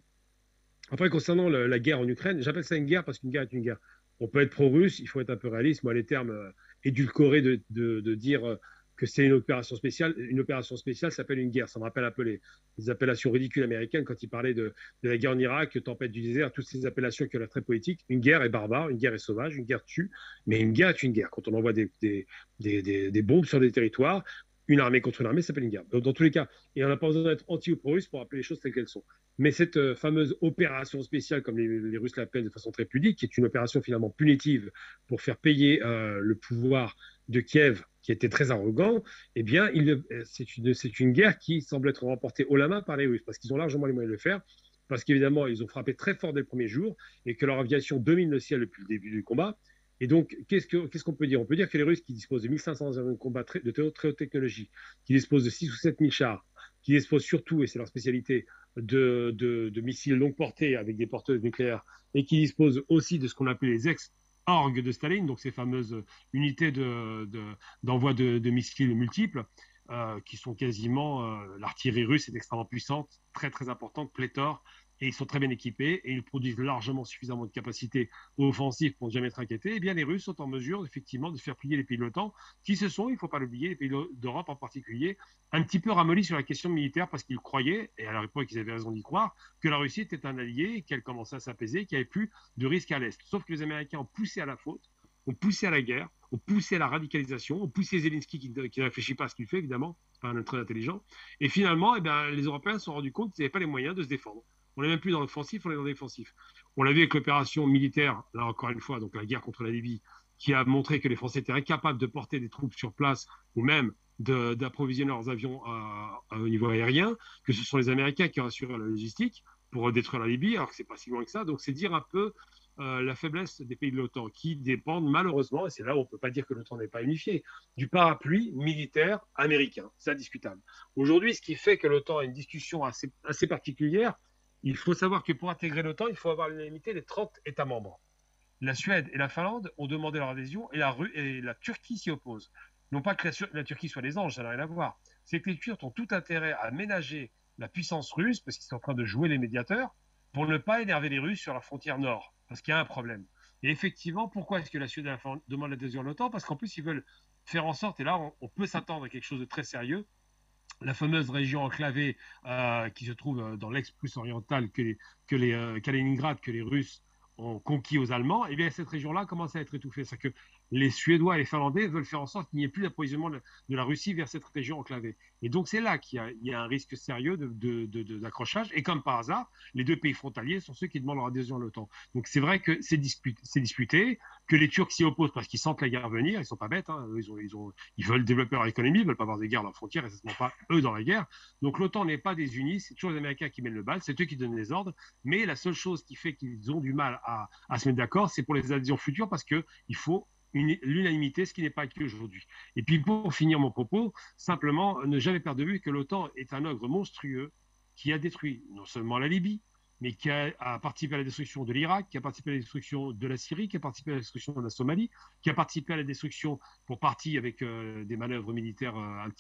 S7: Après, concernant la guerre en Ukraine, j'appelle ça une guerre parce qu'une guerre est une guerre. On peut être pro-russe, il faut être un peu réaliste. Moi, les termes édulcorés de dire que c'est une opération spéciale s'appelle une guerre. Ça me rappelle un peu les appellations ridicules américaines quand ils parlaient de la guerre en Irak, tempête du désert, toutes ces appellations qui ont l'air très poétiques. Une guerre est barbare, une guerre est sauvage, une guerre tue, mais une guerre est une guerre. Quand on envoie des bombes sur des territoires, une armée contre une armée, ça s'appelle une guerre. Dans tous les cas, et on n'a pas besoin d'être anti ou pro-russe pour appeler les choses telles qu'elles sont. Mais cette fameuse opération spéciale, comme les Russes l'appellent de façon très pudique, qui est une opération finalement punitive pour faire payer le pouvoir de Kiev, qui était très arrogant, eh bien, c'est une guerre qui semble être remportée haut la main par les Russes, parce qu'ils ont largement les moyens de le faire, parce qu'évidemment, ils ont frappé très fort dès le premier jour, et que leur aviation domine le ciel depuis le début du combat. Et donc, qu'est-ce qu'on peut dire? On peut dire que les Russes qui disposent de 1500 avions de combat de très haute technologie, qui disposent de 6 ou 7 000 chars, qui disposent surtout, et c'est leur spécialité, de missiles longue portée avec des porteuses nucléaires, et qui disposent aussi de ce qu'on appelle les ex-orgues de Staline, donc ces fameuses unités d'envoi de missiles multiples, qui sont quasiment... l'artillerie russe est extrêmement puissante, très très importante, pléthore, et ils sont très bien équipés, et ils produisent largement suffisamment de capacités offensives pour ne jamais être inquiétés. Eh bien, les Russes sont en mesure, effectivement, de faire plier les pays de l'OTAN, qui se sont, il ne faut pas l'oublier, les pays d'Europe en particulier, un petit peu ramollis sur la question militaire, parce qu'ils croyaient, et à l'époque ils avaient raison d'y croire, que la Russie était un allié, qu'elle commençait à s'apaiser, qu'il n'y avait plus de risque à l'Est. Sauf que les Américains ont poussé à la faute, ont poussé à la guerre, ont poussé à la radicalisation, ont poussé Zelensky qui ne réfléchit pas à ce qu'il fait, évidemment, pas un homme très intelligent. Et finalement, eh bien, les Européens se sont rendus compte qu'ils n'avaient pas les moyens de se défendre. On n'est même plus dans l'offensif, on est dans l'défensif. On l'a vu avec l'opération militaire, là encore une fois, donc la guerre contre la Libye, qui a montré que les Français étaient incapables de porter des troupes sur place ou même d'approvisionner leurs avions au niveau aérien, que ce sont les Américains qui ont assuré la logistique pour détruire la Libye, alors que c'est pas si loin que ça. Donc c'est dire un peu la faiblesse des pays de l'OTAN, qui dépendent malheureusement, et c'est là où on ne peut pas dire que l'OTAN n'est pas unifié, du parapluie militaire américain. C'est indiscutable. Aujourd'hui, ce qui fait que l'OTAN a une discussion assez particulière, il faut savoir que pour intégrer l'OTAN, il faut avoir l'unanimité des 30 États membres. La Suède et la Finlande ont demandé leur adhésion et la Turquie s'y oppose. Non pas que la Turquie soit des anges, ça n'a rien à voir. C'est que les Turcs ont tout intérêt à ménager la puissance russe, parce qu'ils sont en train de jouer les médiateurs, pour ne pas énerver les Russes sur la frontière nord, parce qu'il y a un problème. Et effectivement, pourquoi est-ce que la Suède et la Finlande demandent l'adhésion à l'OTAN? Parce qu'en plus, ils veulent faire en sorte, et là, on peut s'attendre à quelque chose de très sérieux, la fameuse région enclavée qui se trouve dans l'ex-Prusse orientale Kaliningrad, que les Russes ont conquis aux Allemands, et bien cette région-là commence à être étouffée. C'est-à-dire que les Suédois et les Finlandais veulent faire en sorte qu'il n'y ait plus d'approvisionnement de la Russie vers cette région enclavée. Et donc, c'est là qu'il y a un risque sérieux d'accrochage. Et comme par hasard, les deux pays frontaliers sont ceux qui demandent leur adhésion à l'OTAN. Donc, c'est vrai que c'est disputé, que les Turcs s'y opposent parce qu'ils sentent la guerre venir. Ils ne sont pas bêtes. Hein. Ils veulent développer leur économie, ils ne veulent pas avoir des guerres à leurs frontières et ce ne sont pas eux dans la guerre. Donc, l'OTAN n'est pas désunie. C'est toujours les Américains qui mènent le bal. C'est eux qui donnent les ordres. Mais la seule chose qui fait qu'ils ont du mal à se mettre d'accord, c'est pour les adhésions futures parce qu'il faut l'unanimité, ce qui n'est pas acquis aujourd'hui. Et puis pour finir mon propos, simplement ne jamais perdre de vue que l'OTAN est un ogre monstrueux qui a détruit non seulement la Libye, mais qui a participé à la destruction de l'Irak, qui a participé à la destruction de la Syrie, qui a participé à la destruction de la Somalie, qui a participé à la destruction, pour partie avec des manœuvres militaires un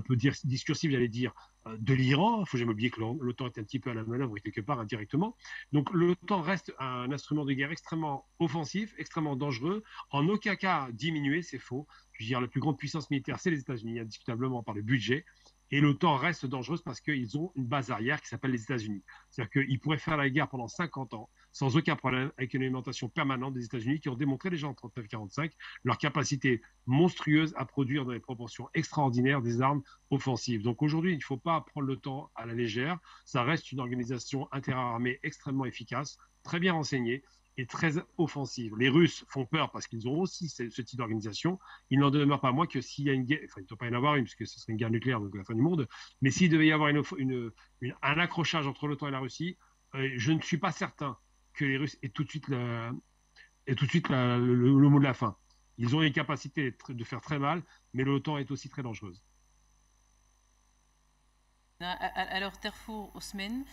S7: peu discursives, j'allais dire, de l'Iran. Il ne faut jamais oublier que l'OTAN est un petit peu à la manœuvre quelque part indirectement. Donc l'OTAN reste un instrument de guerre extrêmement offensif, extrêmement dangereux, en aucun cas diminué, c'est faux. Je veux dire, la plus grande puissance militaire, c'est les États-Unis, indiscutablement par le budget. Et l'OTAN reste dangereuse parce qu'ils ont une base arrière qui s'appelle les États-Unis. C'est-à-dire qu'ils pourraient faire la guerre pendant 50 ans sans aucun problème avec une alimentation permanente des États-Unis qui ont démontré déjà en 39-45 leur capacité monstrueuse à produire dans des proportions extraordinaires des armes offensives. Donc aujourd'hui, il ne faut pas prendre l'OTAN à la légère. Ça reste une organisation interarmée extrêmement efficace, très bien renseignée et très offensive. Les Russes font peur parce qu'ils ont aussi ce type d'organisation. Il n'en demeure pas moins que s'il y a une guerre, enfin il ne doit pas y en avoir une puisque ce serait une guerre nucléaire, donc la fin du monde, mais s'il devait y avoir un accrochage entre l'OTAN et la Russie, je ne suis pas certain que les Russes aient tout de suite le mot de la fin. Ils ont les capacités de faire très mal, mais l'OTAN est aussi très dangereuse.
S5: Alors, Terfour Osman,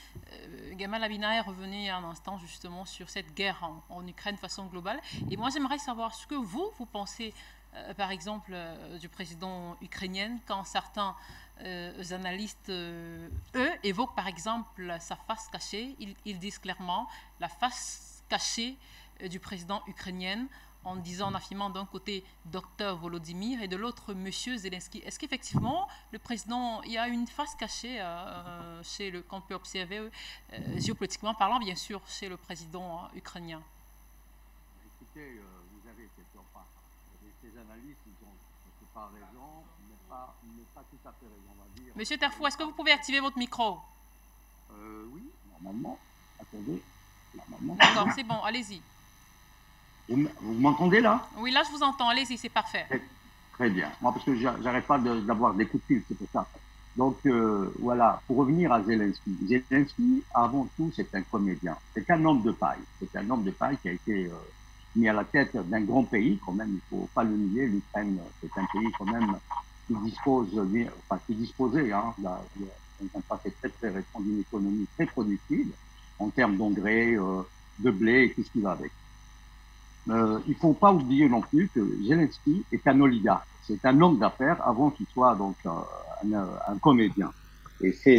S5: Gamal Abina revenait un instant justement sur cette guerre en Ukraine de façon globale. Et moi, j'aimerais savoir ce que vous pensez, par exemple, du président ukrainien, quand certains analystes, eux, évoquent par exemple sa face cachée. Ils disent clairement la face cachée du président ukrainien, en disant, en affirmant d'un côté Dr Volodymyr et de l'autre Monsieur Zelensky. Est-ce qu'effectivement, le président, il y a une face cachée qu'on peut observer, géopolitiquement parlant, bien sûr, chez le président ukrainien?
S2: Écoutez, vous avez quelque part, ces analystes, ils ont quelque part raison, mais pas tout à fait raison, on va dire.
S5: Monsieur Terfour, est-ce que vous pouvez activer votre micro?
S2: Oui, normalement. Attendez, normalement.
S5: D'accord, c'est bon, allez-y.
S2: Vous m'entendez là?
S5: Oui, là je vous entends, allez-y, c'est parfait.
S2: Très bien. Moi, parce que j'arrête pas d'avoir des coups de fil, c'est pour ça. Donc voilà, pour revenir à Zelensky. Zelensky, avant tout, c'est un comédien. C'est un homme de paille. C'est un homme de paille qui a été mis à la tête d'un grand pays, quand même, il ne faut pas le nier. L'Ukraine, c'est un pays quand même qui disposait, hein, dans un passé très très récent, d'une économie très productive en termes d'engrais, de blé et tout ce qui va avec. Il ne faut pas oublier non plus que Zelensky est un oligarque. C'est un homme d'affaires avant qu'il soit donc un comédien. Et c'est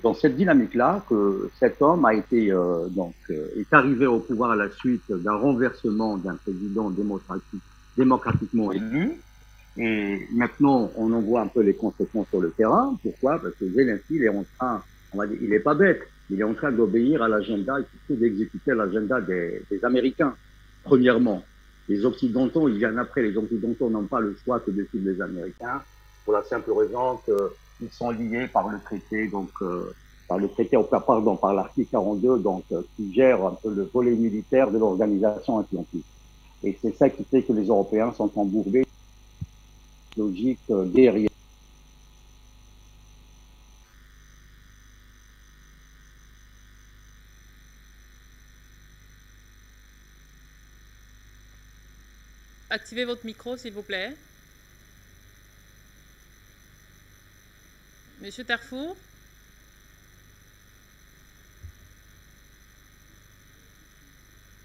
S2: dans cette dynamique-là que cet homme a été est arrivé au pouvoir à la suite d'un renversement d'un président démocratiquement élu. Et maintenant, on en voit un peu les conséquences sur le terrain. Pourquoi? Parce que Zelensky, il est en train, on va dire, il n'est pas bête. Il est en train d'obéir à l'agenda et surtout d'exécuter l'agenda des Américains. Premièrement, les Occidentaux, ils viennent après. Les Occidentaux n'ont pas le choix que de suivre les Américains pour la simple raison qu'ils sont liés par le traité, par l'article 42, donc qui gère un peu le volet militaire de l'organisation atlantique. Et c'est ça qui fait que les Européens sont embourbés dans une logique guerrière.
S5: Activez votre micro, s'il vous plaît. Monsieur Terfour?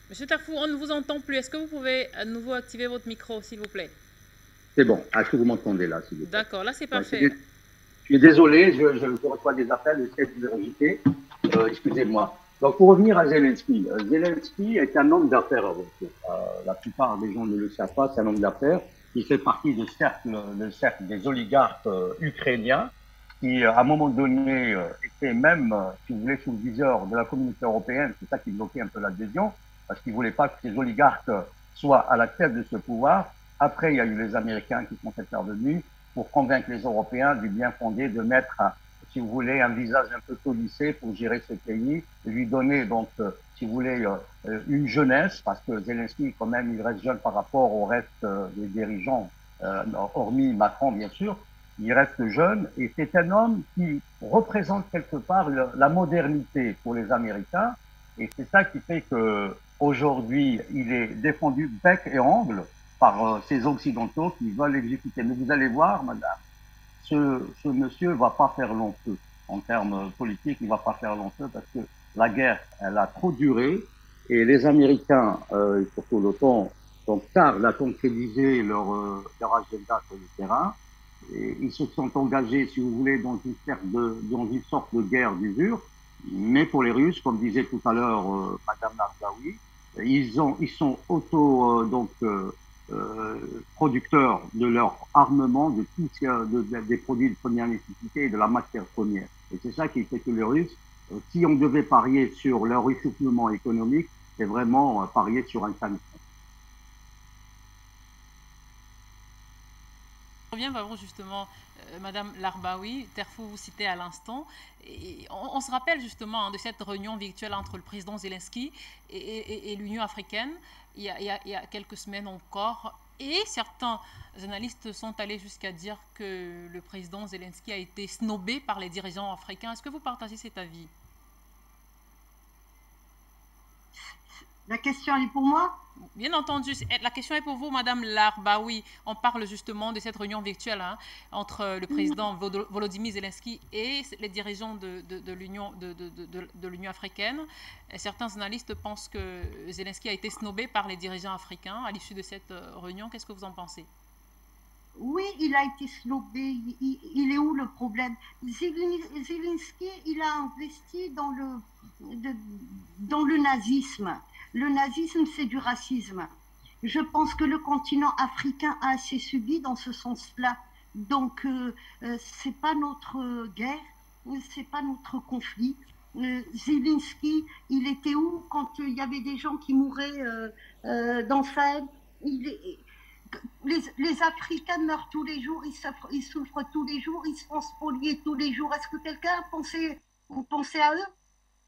S5: Monsieur Terfour, on ne vous entend plus. Est-ce que vous pouvez à nouveau activer votre micro, s'il vous plaît?
S2: C'est bon. Est-ce que vous m'entendez là, s'il vous plaît?
S5: D'accord, là c'est parfait.
S2: Je suis désolé, je reçois des appels, je sais que vous avez invité. Excusez-moi. Donc, pour revenir à Zelensky, Zelensky est un homme d'affaires avant tout. La plupart des gens ne le savent pas, c'est un homme d'affaires. Il fait partie du cercle des oligarques ukrainiens qui, à un moment donné, étaient même, si vous voulez, sous le viseur de la communauté européenne. C'est ça qui bloquait un peu l'adhésion, parce qu'ils ne voulaient pas que ces oligarques soit à la tête de ce pouvoir. Après, il y a eu les Américains qui sont intervenus pour convaincre les Européens du bien fondé de mettre, si vous voulez, un visage un peu polissé pour gérer ce pays, et lui donner donc, si vous voulez, une jeunesse, parce que Zelensky, quand même, il reste jeune par rapport au reste des dirigeants, hormis Macron, bien sûr. Il reste jeune et c'est un homme qui représente quelque part la modernité pour les Américains. Et c'est ça qui fait que aujourd'hui, il est défendu bec et ongle par ces Occidentaux qui veulent l'exécuter. Mais vous allez voir, madame, ce monsieur va pas faire long feu. En termes politiques, il va pas faire long feu parce que la guerre, elle a trop duré et les Américains, surtout l'OTAN, donc tardent à concrétiser leur agenda sur le terrain. Et ils se sont engagés, si vous voulez, dans une sorte de guerre d'usure. Mais pour les Russes, comme disait tout à l'heure Madame Larbaoui, ils sont producteurs de leur armement, des produits de première nécessité et de la matière première. Et c'est ça qui fait que les Russes, si on devait parier sur leur essoufflement économique, c'est vraiment parier sur un canton.
S5: Je reviens vers vous justement, Madame Larbaoui, Terfou vous citez à l'instant. On se rappelle justement de cette réunion virtuelle entre le président Zelensky et l'Union africaine il y a quelques semaines encore. Et certains analystes sont allés jusqu'à dire que le président Zelensky a été snobé par les dirigeants africains. Est-ce que vous partagez cet avis?
S6: La question, elle est pour moi?
S5: Bien entendu. La question est pour vous, Madame Larbaoui. On parle justement de cette réunion virtuelle entre le président Volodymyr Zelensky et les dirigeants de l'Union africaine. Et certains analystes pensent que Zelensky a été snobé par les dirigeants africains à l'issue de cette réunion. Qu'est-ce que vous en pensez?
S6: Oui, il a été snobé. Il est où le problème? Zelensky, il a investi dans le nazisme. Le nazisme, c'est du racisme. Je pense que le continent africain a assez subi dans ce sens-là. Donc, c'est pas notre guerre, c'est pas notre conflit. Zelensky, il était où quand il y avait des gens qui mouraient dans Sahel? Les Africains meurent tous les jours, ils souffrent tous les jours, ils se font spolier tous les jours. Est-ce que quelqu'un pensait à eux,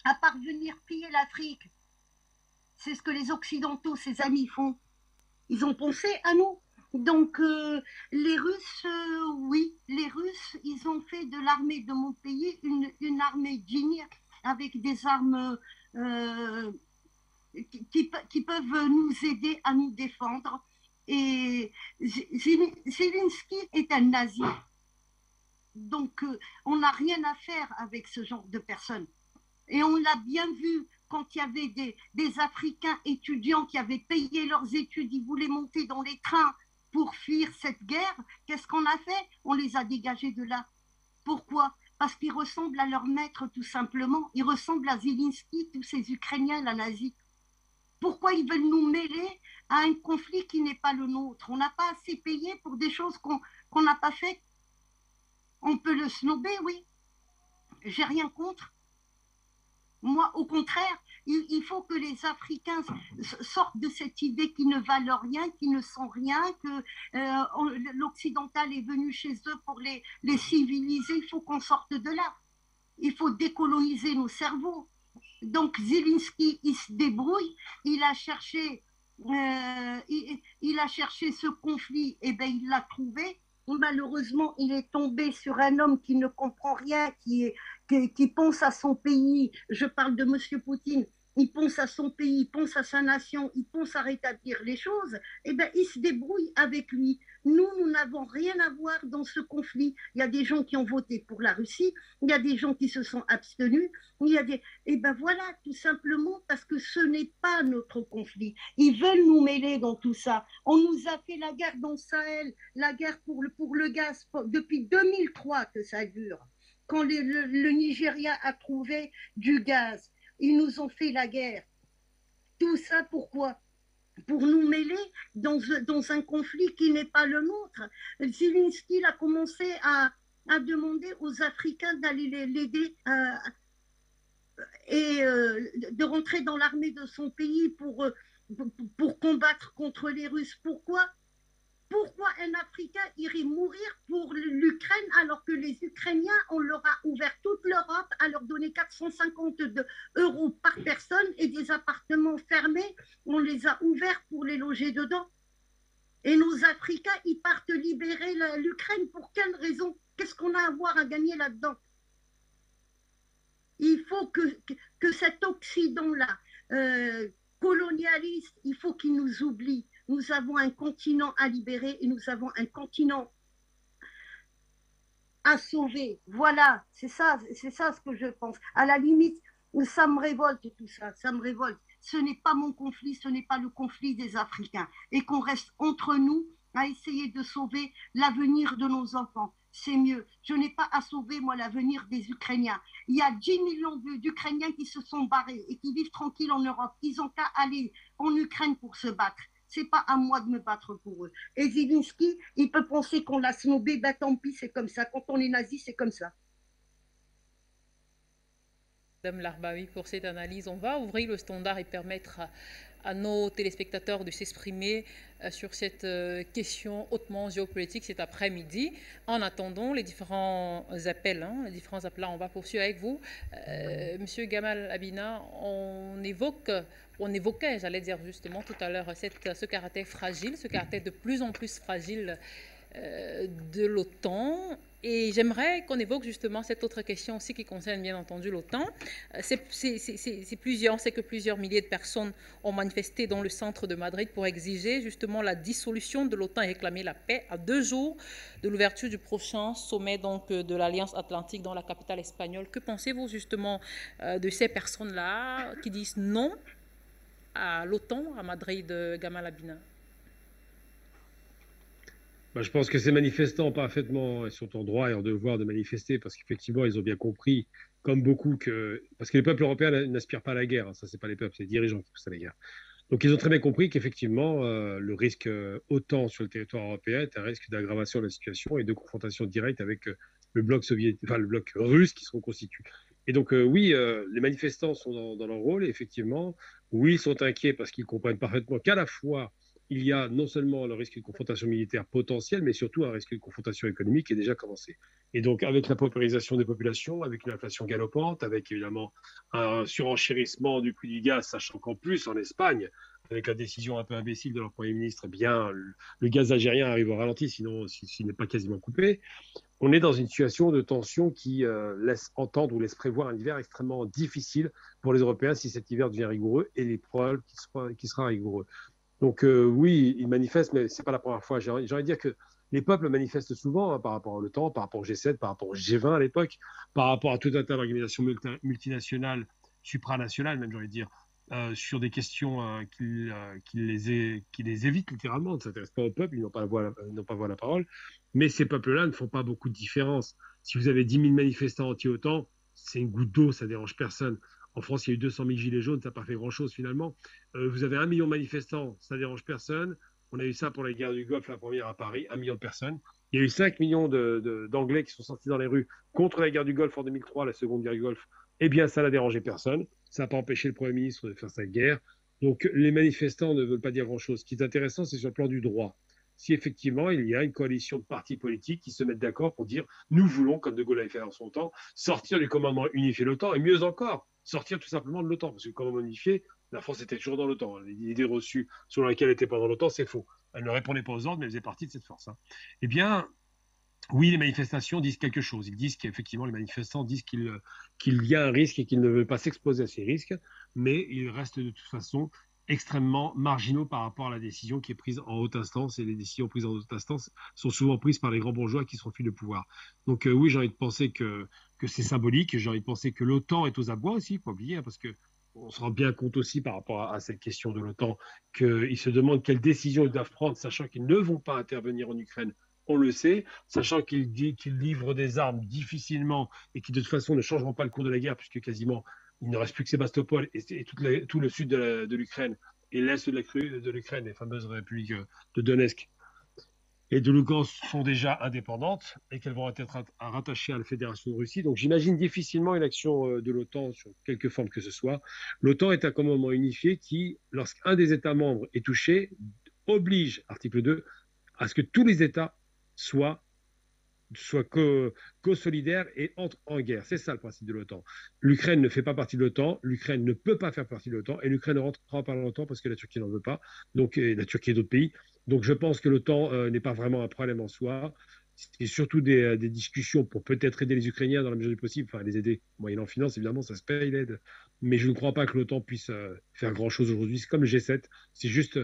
S6: à parvenir piller l'Afrique? C'est ce que les Occidentaux, ses amis, font. Ils ont pensé à nous. Donc, les Russes, oui, les Russes, ils ont fait de l'armée de mon pays une armée digne, avec des armes qui peuvent nous aider à nous défendre. Et Zelensky est un nazi. Donc, on n'a rien à faire avec ce genre de personnes. Et on l'a bien vu quand il y avait des Africains étudiants qui avaient payé leurs études, ils voulaient monter dans les trains pour fuir cette guerre. Qu'est-ce qu'on a fait? On les a dégagés de là. Pourquoi? Parce qu'ils ressemblent à leur maître, tout simplement. Ils ressemblent à Zelensky, tous ces Ukrainiens, la nazie. Pourquoi ils veulent nous mêler à un conflit qui n'est pas le nôtre? On n'a pas assez payé pour des choses qu'on n'a pas faites. On peut le snober, oui. J'ai rien contre. Moi, au contraire, il faut que les Africains sortent de cette idée qu'ils ne valent rien, qu'ils ne sont rien, que l'occidental est venu chez eux pour les civiliser. Il faut qu'on sorte de là. Il faut décoloniser nos cerveaux. Donc Zelensky, il se débrouille, il a cherché ce conflit, et bien il l'a trouvé. Malheureusement, il est tombé sur un homme qui ne comprend rien, qui pense à son pays. Je parle de M. Poutine. Il pense à son pays, il pense à sa nation, il pense à rétablir les choses. Eh bien, il se débrouille avec lui. Nous n'avons rien à voir dans ce conflit. Il y a des gens qui ont voté pour la Russie, il y a des gens qui se sont abstenus, et ben voilà, tout simplement parce que ce n'est pas notre conflit. Ils veulent nous mêler dans tout ça. On nous a fait la guerre dans le Sahel, la guerre pour le gaz, depuis 2003 que ça dure. Quand le Nigeria a trouvé du gaz, ils nous ont fait la guerre. Tout ça pourquoi? Pour nous mêler dans un conflit qui n'est pas le nôtre. Zelensky a commencé à demander aux Africains d'aller l'aider et de rentrer dans l'armée de son pays pour pour combattre contre les Russes. Pourquoi un Africain irait mourir pour l'Ukraine alors que les Ukrainiens, on leur a ouvert toute l'Europe à leur donner 450 € par personne et des appartements fermés, on les a ouverts pour les loger dedans. Et nos Africains, ils partent libérer l'Ukraine pour quelle raison? Qu'est-ce qu'on a à voir à gagner là-dedans? Il faut que cet Occident-là, colonialiste, il faut qu'il nous oublie. Nous avons un continent à libérer et nous avons un continent à sauver. Voilà, c'est ça ce que je pense. À la limite, ça me révolte tout ça, ça me révolte. Ce n'est pas mon conflit, ce n'est pas le conflit des Africains. Et qu'on reste entre nous à essayer de sauver l'avenir de nos enfants. C'est mieux. Je n'ai pas à sauver, moi, l'avenir des Ukrainiens. Il y a 10 millions d'Ukrainiens qui se sont barrés et qui vivent tranquilles en Europe. Ils n'ont qu'à aller en Ukraine pour se battre. C'est pas à moi de me battre pour eux. Et Zelensky, il peut penser qu'on l'a snobé, ben tant pis, c'est comme ça. Quand on est nazi, c'est comme ça.
S5: Madame Larbaoui, pour cette analyse, on va ouvrir le standard et permettre à nos téléspectateurs de s'exprimer sur cette question hautement géopolitique cet après-midi. En attendant les différents appels, on va poursuivre avec vous. Monsieur Gamal Abina, on évoquait, j'allais dire justement tout à l'heure, ce caractère fragile, ce caractère de plus en plus fragile de l'OTAN. Et j'aimerais qu'on évoque justement cette autre question aussi qui concerne bien entendu l'OTAN. C'est que plusieurs milliers de personnes ont manifesté dans le centre de Madrid pour exiger justement la dissolution de l'OTAN et réclamer la paix à 2 jours de l'ouverture du prochain sommet donc, de l'Alliance Atlantique dans la capitale espagnole. Que pensez-vous justement de ces personnes-là qui disent non à l'OTAN à Madrid, Gamal Abina?
S7: Je pense que ces manifestants parfaitement sont en droit et en devoir de manifester parce qu'effectivement, ils ont bien compris, comme beaucoup, parce que les peuples européens n'aspirent pas à la guerre. Ça, c'est pas les peuples, c'est les dirigeants qui poussent à la guerre. Donc, ils ont très bien compris qu'effectivement, le risque OTAN sur le territoire européen est un risque d'aggravation de la situation et de confrontation directe avec le bloc le bloc russe qui se reconstitue. Et donc, oui, les manifestants sont dans leur rôle et effectivement, oui, ils sont inquiets parce qu'ils comprennent parfaitement qu'à la fois, il y a non seulement le risque de confrontation militaire potentielle, mais surtout un risque de confrontation économique qui est déjà commencé. Et donc, avec la paupérisation des populations, avec une inflation galopante, avec évidemment un surenchérissement du prix du gaz, sachant qu'en plus, en Espagne, avec la décision un peu imbécile de leur Premier ministre, eh bien, le gaz algérien arrive au ralenti, sinon s'il n'est pas quasiment coupé. On est dans une situation de tension qui laisse entendre ou laisse prévoir un hiver extrêmement difficile pour les Européens si cet hiver devient rigoureux, et il est probable qu'il sera rigoureux. Donc oui, ils manifestent, mais ce n'est pas la première fois. J'ai envie de dire que les peuples manifestent souvent par rapport à l'OTAN, par rapport au G7, par rapport au G20 à l'époque, par rapport à tout un tas d'organisations multinationales, supranationales même, j'ai envie de dire, sur des questions qui les évitent littéralement, ne s'intéressent pas au peuple, ils n'ont pas voix à la parole. Mais ces peuples-là ne font pas beaucoup de différence. Si vous avez 10 000 manifestants anti-OTAN, c'est une goutte d'eau, ça ne dérange personne. En France, il y a eu 200 000 gilets jaunes, ça n'a pas fait grand-chose finalement. Vous avez 1 million de manifestants, ça ne dérange personne. On a eu ça pour la guerre du Golfe, la première à Paris, 1 million de personnes. Il y a eu 5 millions d'Anglais qui sont sortis dans les rues contre la guerre du Golfe en 2003, la seconde guerre du Golfe. Eh bien, ça n'a dérangé personne. Ça n'a pas empêché le Premier ministre de faire sa guerre. Donc, les manifestants ne veulent pas dire grand-chose. Ce qui est intéressant, c'est sur le plan du droit. Si effectivement, il y a une coalition de partis politiques qui se mettent d'accord pour dire « nous voulons, comme De Gaulle avait fait en son temps, sortir du commandement unifié de l'OTAN et mieux encore, sortir tout simplement de l'OTAN. » Parce que le commandement unifié, la France était toujours dans l'OTAN. L'idée reçue selon laquelle elle n'était pas dans l'OTAN, c'est faux. Elle ne répondait pas aux ordres, mais elle faisait partie de cette force. Eh bien, oui, les manifestations disent quelque chose. Ils disent qu'effectivement, les manifestants disent qu'il y a un risque et qu'ils ne veulent pas s'exposer à ces risques, mais ils restent de toute façon extrêmement marginaux par rapport à la décision qui est prise en haute instance, et les décisions prises en haute instance sont souvent prises par les grands bourgeois qui se refilent le pouvoir. Donc oui, j'ai envie de penser que c'est symbolique, j'ai envie de penser que l'OTAN est aux abois aussi, il ne faut pas oublier, parce qu'on se rend bien compte aussi par rapport à cette question de l'OTAN qu'ils se demandent quelles décisions ils doivent prendre, sachant qu'ils ne vont pas intervenir en Ukraine. On le sait, sachant qu'ils livrent des armes difficilement et qui de toute façon ne changeront pas le cours de la guerre, puisque quasiment il ne reste plus que Sébastopol et tout le sud de l'Ukraine et l'est de l'Ukraine, les fameuses républiques de Donetsk, et de l'OTAN sont déjà indépendantes et qu'elles vont être rattachées à la Fédération de Russie. Donc j'imagine difficilement une action de l'OTAN sur quelque forme que ce soit. L'OTAN est un commandement unifié qui, lorsqu'un des États membres est touché, oblige, article 2, à ce que tous les États soient co-solidaires et entrent en guerre. C'est ça le principe de l'OTAN. L'Ukraine ne fait pas partie de l'OTAN, l'Ukraine ne peut pas faire partie de l'OTAN, et l'Ukraine ne rentrera pas dans l'OTAN parce que la Turquie n'en veut pas, donc la Turquie et d'autres pays. Donc je pense que l'OTAN n'est pas vraiment un problème en soi. C'est surtout des discussions pour peut-être aider les Ukrainiens dans la mesure du possible, enfin les aider moyennant finance, évidemment, ça se paye l'aide. Mais je ne crois pas que l'OTAN puisse faire grand-chose aujourd'hui. C'est comme le G7, c'est juste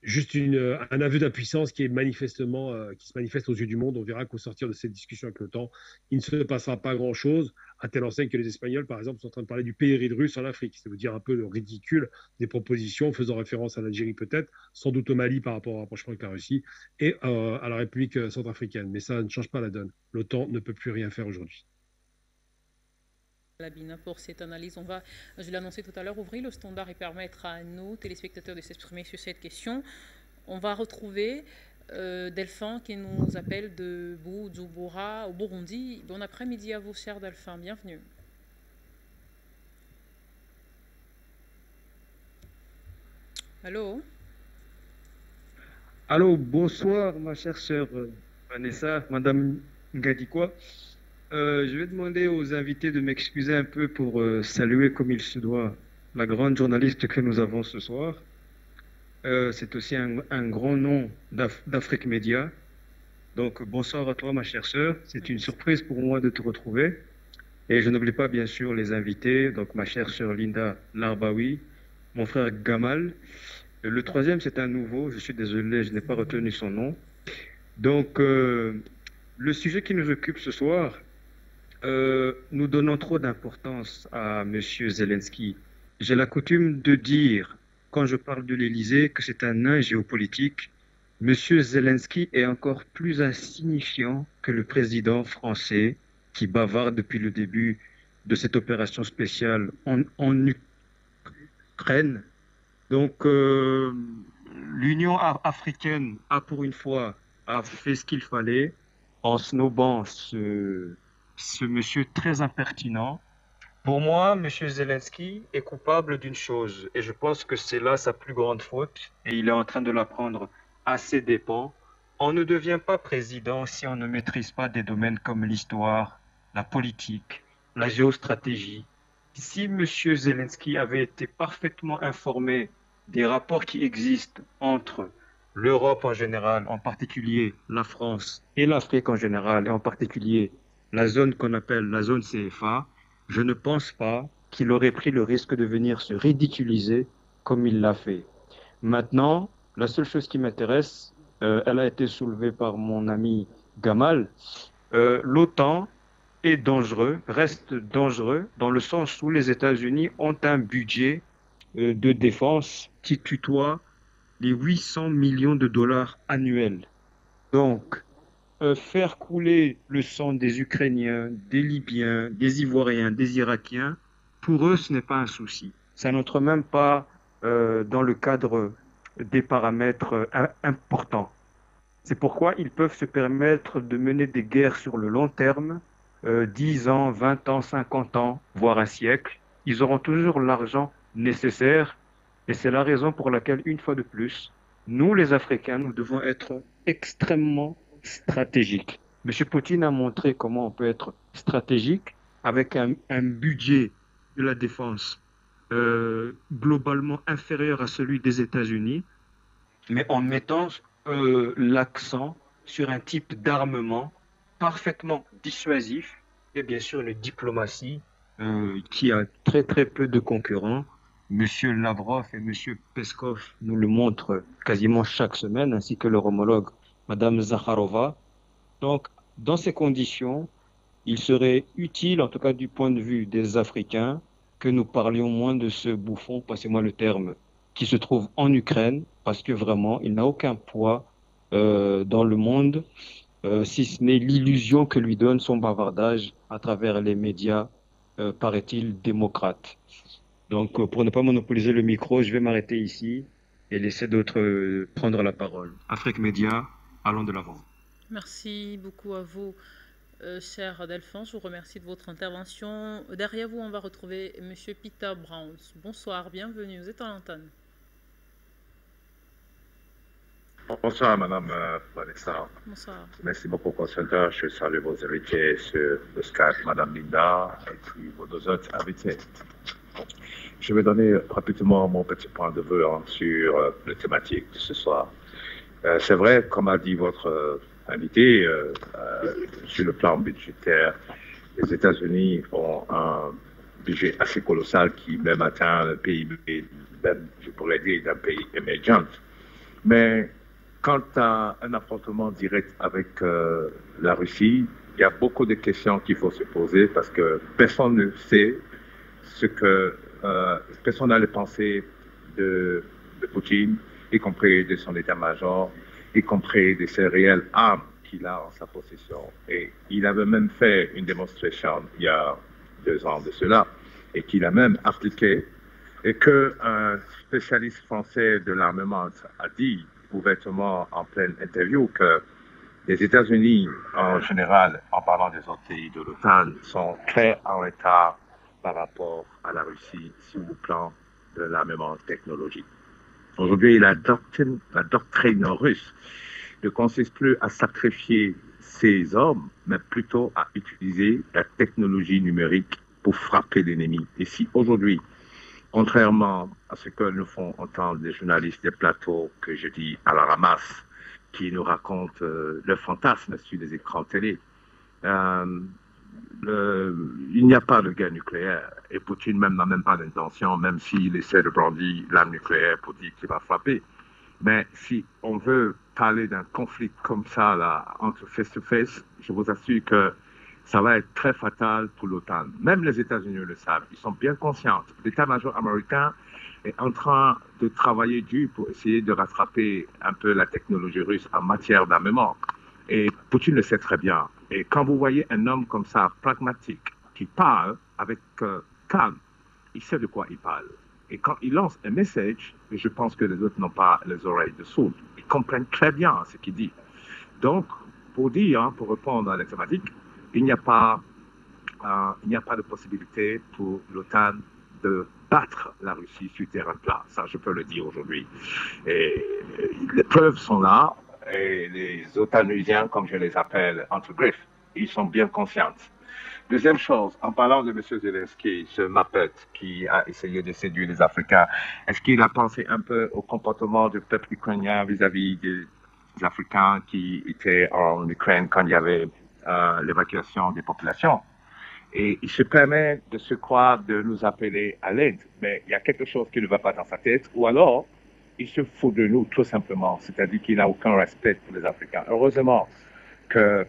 S7: un aveu d'impuissance qui est manifestement qui se manifeste aux yeux du monde. On verra qu'au sortir de cette discussion avec l'OTAN, il ne se passera pas grand-chose, à telle enseigne que les Espagnols, par exemple, sont en train de parler du péril russe en Afrique. Ça veut dire un peu le ridicule des propositions, faisant référence à l'Algérie peut-être, sans doute au Mali par rapport au rapprochement avec la Russie, et à la République centrafricaine. Mais ça ne change pas la donne. L'OTAN ne peut plus rien faire aujourd'hui.
S5: Labina pour cette analyse. On va, je l'ai annoncé tout à l'heure, ouvrir le standard et permettre à nos téléspectateurs de s'exprimer sur cette question. On va retrouver Delphin qui nous appelle de Bujumbura au Burundi. Bon après-midi à vous, cher Delphin. Bienvenue. Allô?
S8: Allô, bonsoir ma chère sœur Vanessa, Madame Ngadikwa. Je vais demander aux invités de m'excuser un peu pour saluer comme il se doit la grande journaliste que nous avons ce soir. C'est aussi un grand nom d'Afrique Média. Donc bonsoir à toi ma chère sœur. C'est une surprise pour moi de te retrouver. Et je n'oublie pas bien sûr les invités, donc ma chère sœur Linda Larbaoui, mon frère Gamal. Le troisième c'est un nouveau, je suis désolé, je n'ai pas retenu son nom. Donc le sujet qui nous occupe ce soir, nous donnons trop d'importance à M. Zelensky. J'ai la coutume de dire, quand je parle de l'Élysée, que c'est un nain géopolitique. M. Zelensky est encore plus insignifiant que le président français qui bavarde depuis le début de cette opération spéciale en Ukraine. Donc, l'Union africaine a pour une fois fait ce qu'il fallait en snobant ce monsieur très impertinent. Pour moi, M. Zelensky est coupable d'une chose, et je pense que c'est là sa plus grande faute, et il est en train de la prendre à ses dépens. On ne devient pas président si on ne maîtrise pas des domaines comme l'histoire, la politique, la géostratégie. Si M. Zelensky avait été parfaitement informé des rapports qui existent entre l'Europe en général, en particulier la France, et l'Afrique en général, et en particulier la zone qu'on appelle la zone CFA, je ne pense pas qu'il aurait pris le risque de venir se ridiculiser comme il l'a fait. Maintenant, la seule chose qui m'intéresse, elle a été soulevée par mon ami Gamal, l'OTAN est dangereux, reste dangereux, dans le sens où les États-Unis ont un budget de défense qui tutoie les 800 millions de dollars annuels. Donc, faire couler le sang des Ukrainiens, des Libyens, des Ivoiriens, des Irakiens, pour eux, ce n'est pas un souci. Ça n'entre même pas dans le cadre des paramètres importants. C'est pourquoi ils peuvent se permettre de mener des guerres sur le long terme, 10 ans, 20 ans, 50 ans, voire un siècle. Ils auront toujours l'argent nécessaire et c'est la raison pour laquelle, une fois de plus, nous les Africains, nous devons être extrêmement stratégique. M. Poutine a montré comment on peut être stratégique avec un budget de la défense globalement inférieur à celui des États-Unis, mais en mettant l'accent sur un type d'armement parfaitement dissuasif et bien sûr une diplomatie qui a très très peu de concurrents. M. Lavrov et M. Peskov nous le montrent quasiment chaque semaine, ainsi que leur homologue Madame Zakharova. Donc, dans ces conditions, il serait utile, en tout cas du point de vue des Africains, que nous parlions moins de ce bouffon, passez-moi le terme, qui se trouve en Ukraine, parce que vraiment, il n'a aucun poids dans le monde, si ce n'est l'illusion que lui donne son bavardage à travers les médias, paraît-il, démocrates. Donc, pour ne pas monopoliser le micro, je vais m'arrêter ici et laisser d'autres prendre la parole. Afrique Média,
S9: allons de l'avant.
S5: Merci beaucoup à vous, cher Delphine. Je vous remercie de votre intervention. Derrière vous, on va retrouver M. Peter Browns. Bonsoir, bienvenue. Vous êtes en antenne.
S10: Bonsoir, Madame Vanessa.
S5: Bonsoir.
S10: Merci beaucoup, Constantin. Je salue vos invités sur le Skype, Madame Linda, et puis vos deux autres invités. Je vais donner rapidement mon petit point de vue sur la thématique de ce soir. C'est vrai, comme a dit votre invité, sur le plan budgétaire, les États-Unis ont un budget assez colossal qui même atteint le PIB, même, je pourrais dire, d'un pays émergent. Mais quant à un affrontement direct avec la Russie, il y a beaucoup de questions qu'il faut se poser parce que personne ne sait ce que personne n'a les pensées de Poutine, y compris de son état-major, y compris de ses réelles armes qu'il a en sa possession. Et il avait même fait une démonstration il y a 2 ans de cela, et qu'il a même appliqué, et qu'un spécialiste français de l'armement a dit ouvertement en pleine interview que les États-Unis, en général, en parlant des autres pays de l'OTAN, sont très en retard par rapport à la Russie sur le plan de l'armement technologique. Aujourd'hui, la doctrine russe ne consiste plus à sacrifier ses hommes, mais plutôt à utiliser la technologie numérique pour frapper l'ennemi. Et si aujourd'hui, contrairement à ce que nous font entendre les journalistes des plateaux que je dis à la ramasse, qui nous racontent le fantasme sur les écrans télé, il n'y a pas de guerre nucléaire. Et Poutine même n'a même pas d'intention, même s'il essaie de brandir l'arme nucléaire pour dire qu'il va frapper. Mais si on veut parler d'un conflit comme ça, là, entre face-to-face, je vous assure que ça va être très fatal pour l'OTAN. Même les États-Unis le savent. Ils sont bien conscients. L'état-major américain est en train de travailler dur pour essayer de rattraper un peu la technologie russe en matière d'armement. Et Poutine le sait très bien. Et quand vous voyez un homme comme ça, pragmatique, qui parle avec calme, il sait de quoi il parle. Et quand il lance un message, je pense que les autres n'ont pas les oreilles de sourds. Ils comprennent très bien ce qu'il dit. Donc, pour dire, pour répondre à la thématique, il n'y a pas de possibilité pour l'OTAN de battre la Russie sur terrain plat. Ça, je peux le dire aujourd'hui. Et les preuves sont là. Et les Otanusiens, comme je les appelle, entre griffes, ils sont bien conscients. Deuxième chose, en parlant de M. Zelensky, ce Muppet qui a essayé de séduire les Africains, est-ce qu'il a pensé un peu au comportement du peuple ukrainien vis-à-vis des Africains qui étaient en Ukraine quand il y avait l'évacuation des populations? Et il se permet de se croire de nous appeler à l'aide, mais il y a quelque chose qui ne va pas dans sa tête, ou alors il se fout de nous tout simplement, c'est-à-dire qu'il n'a aucun respect pour les Africains. Heureusement que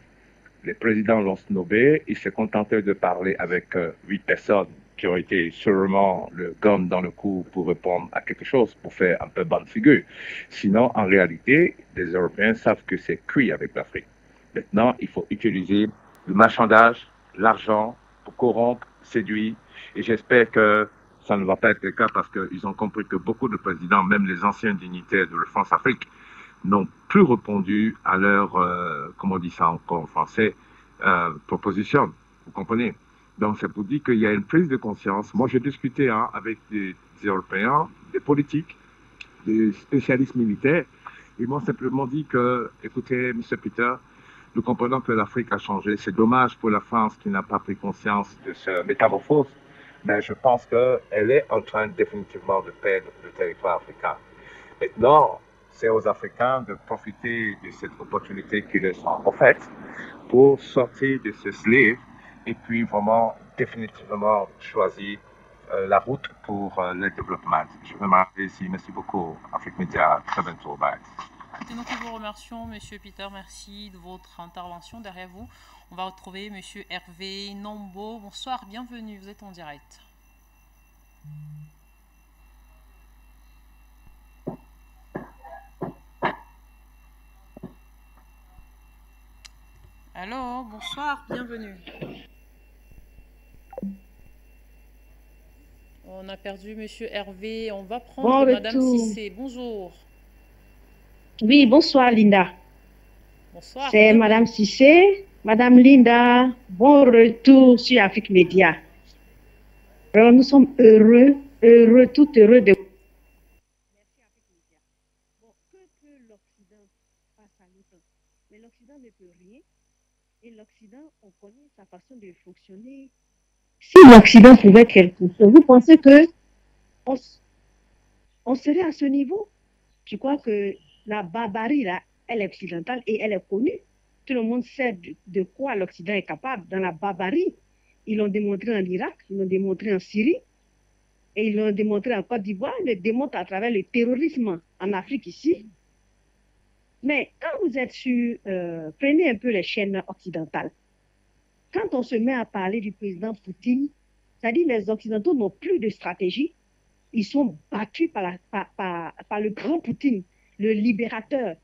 S10: les présidents l'ont snobé, il s'est contenté de parler avec 8 personnes qui ont été sûrement le gun dans le cou pour répondre à quelque chose, pour faire un peu bonne figure. Sinon, en réalité, les Européens savent que c'est cuit avec l'Afrique. Maintenant, il faut utiliser le marchandage, l'argent pour corrompre, séduire, et j'espère que ça ne va pas être le cas parce qu'ils ont compris que beaucoup de présidents, même les anciens dignitaires de la France-Afrique, n'ont plus répondu à leur, comment on dit ça encore en français, proposition. Vous comprenez? Donc c'est pour dire qu'il y a une prise de conscience. Moi, j'ai discuté avec des Européens, des politiques, des spécialistes militaires. Ils m'ont simplement dit que, écoutez, M. Peter, nous comprenons que l'Afrique a changé. C'est dommage pour la France qui n'a pas pris conscience de ce métamorphose. Mais je pense qu'elle est en train définitivement de perdre le territoire africain. Maintenant, c'est aux Africains de profiter de cette opportunité qui leur sont offertes pour sortir de ce slave et puis vraiment définitivement choisir la route pour le développement. Je vais m'arrêter ici. Merci beaucoup, Afrique Média. Très bientôt. Bye.
S5: C'est nous qui vous remercions, Monsieur Peter. Merci de votre intervention. Derrière vous, on va retrouver Monsieur Hervé Nombo. Bonsoir, bienvenue. Vous êtes en direct. Allô, bonsoir, bienvenue. On a perdu Monsieur Hervé. On va prendre Madame Cissé. Bonjour.
S11: Oui, bonsoir Linda.
S5: Bonsoir.
S9: C'est Madame Cissé, Madame Linda. Bon retour sur Afrique Média. Alors, nous sommes heureux, tout heureux de... Merci Afrique Média. Bon, que peut l'Occident face à l'OTAN? Mais l'Occident ne peut rien. Et l'Occident, on connaît sa façon de fonctionner. Si l'Occident pouvait quelque chose, vous pensez que on serait à ce niveau? Je crois que la barbarie, là, elle est occidentale et elle est connue. Tout le monde sait de quoi l'Occident est capable dans la barbarie. Ils l'ont démontré en Irak, ils l'ont démontré en Syrie, et ils l'ont démontré en Côte d'Ivoire, ils le démontrent à travers le terrorisme en Afrique ici. Mais quand vous êtes sur, prenez un peu les chaînes occidentales. Quand on se met à parler du président Poutine, c'est-à-dire les Occidentaux n'ont plus de stratégie. Ils sont battus par le grand Poutine, le libérateur.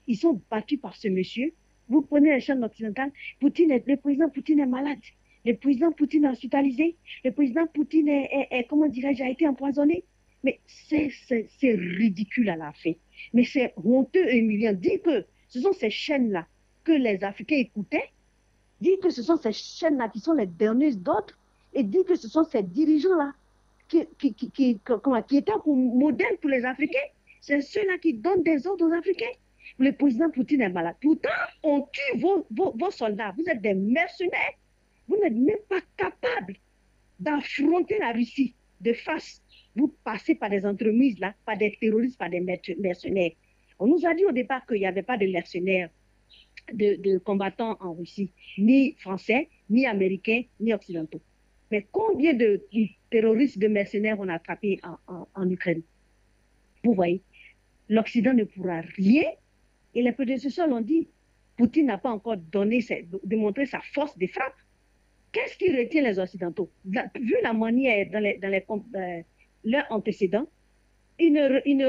S9: Ils sont battus par ce monsieur. Vous prenez les chaînes occidentales, le président Poutine est malade. Le président Poutine est hospitalisé. Le président Poutine comment dirais-je, a été empoisonné. Mais c'est ridicule à la fin. Mais c'est honteux et humiliant. Dire que ce sont ces chaînes-là que les Africains écoutaient, dire que ce sont ces chaînes-là qui sont les derniers d'autres, et dire que ce sont ces dirigeants-là qui étaient pour modèle pour les Africains. C'est ceux-là qui donnent des ordres aux Africains. Le président Poutine est malade. Pourtant, on tue vos soldats. Vous êtes des mercenaires. Vous n'êtes même pas capables d'affronter la Russie de face. Vous passez par des entreprises, là, par des terroristes, par des mercenaires. On nous a dit au départ qu'il n'y avait pas de mercenaires, de combattants en Russie, ni français, ni américains, ni occidentaux. Mais combien de terroristes, de mercenaires on a attrapés en Ukraine? Vous voyez, l'Occident ne pourra rien. Et les prédécesseurs l'ont dit. Poutine n'a pas encore démontré sa force de frappe. Qu'est-ce qui retient les Occidentaux? Vu la manière dans leurs antécédents, ils ne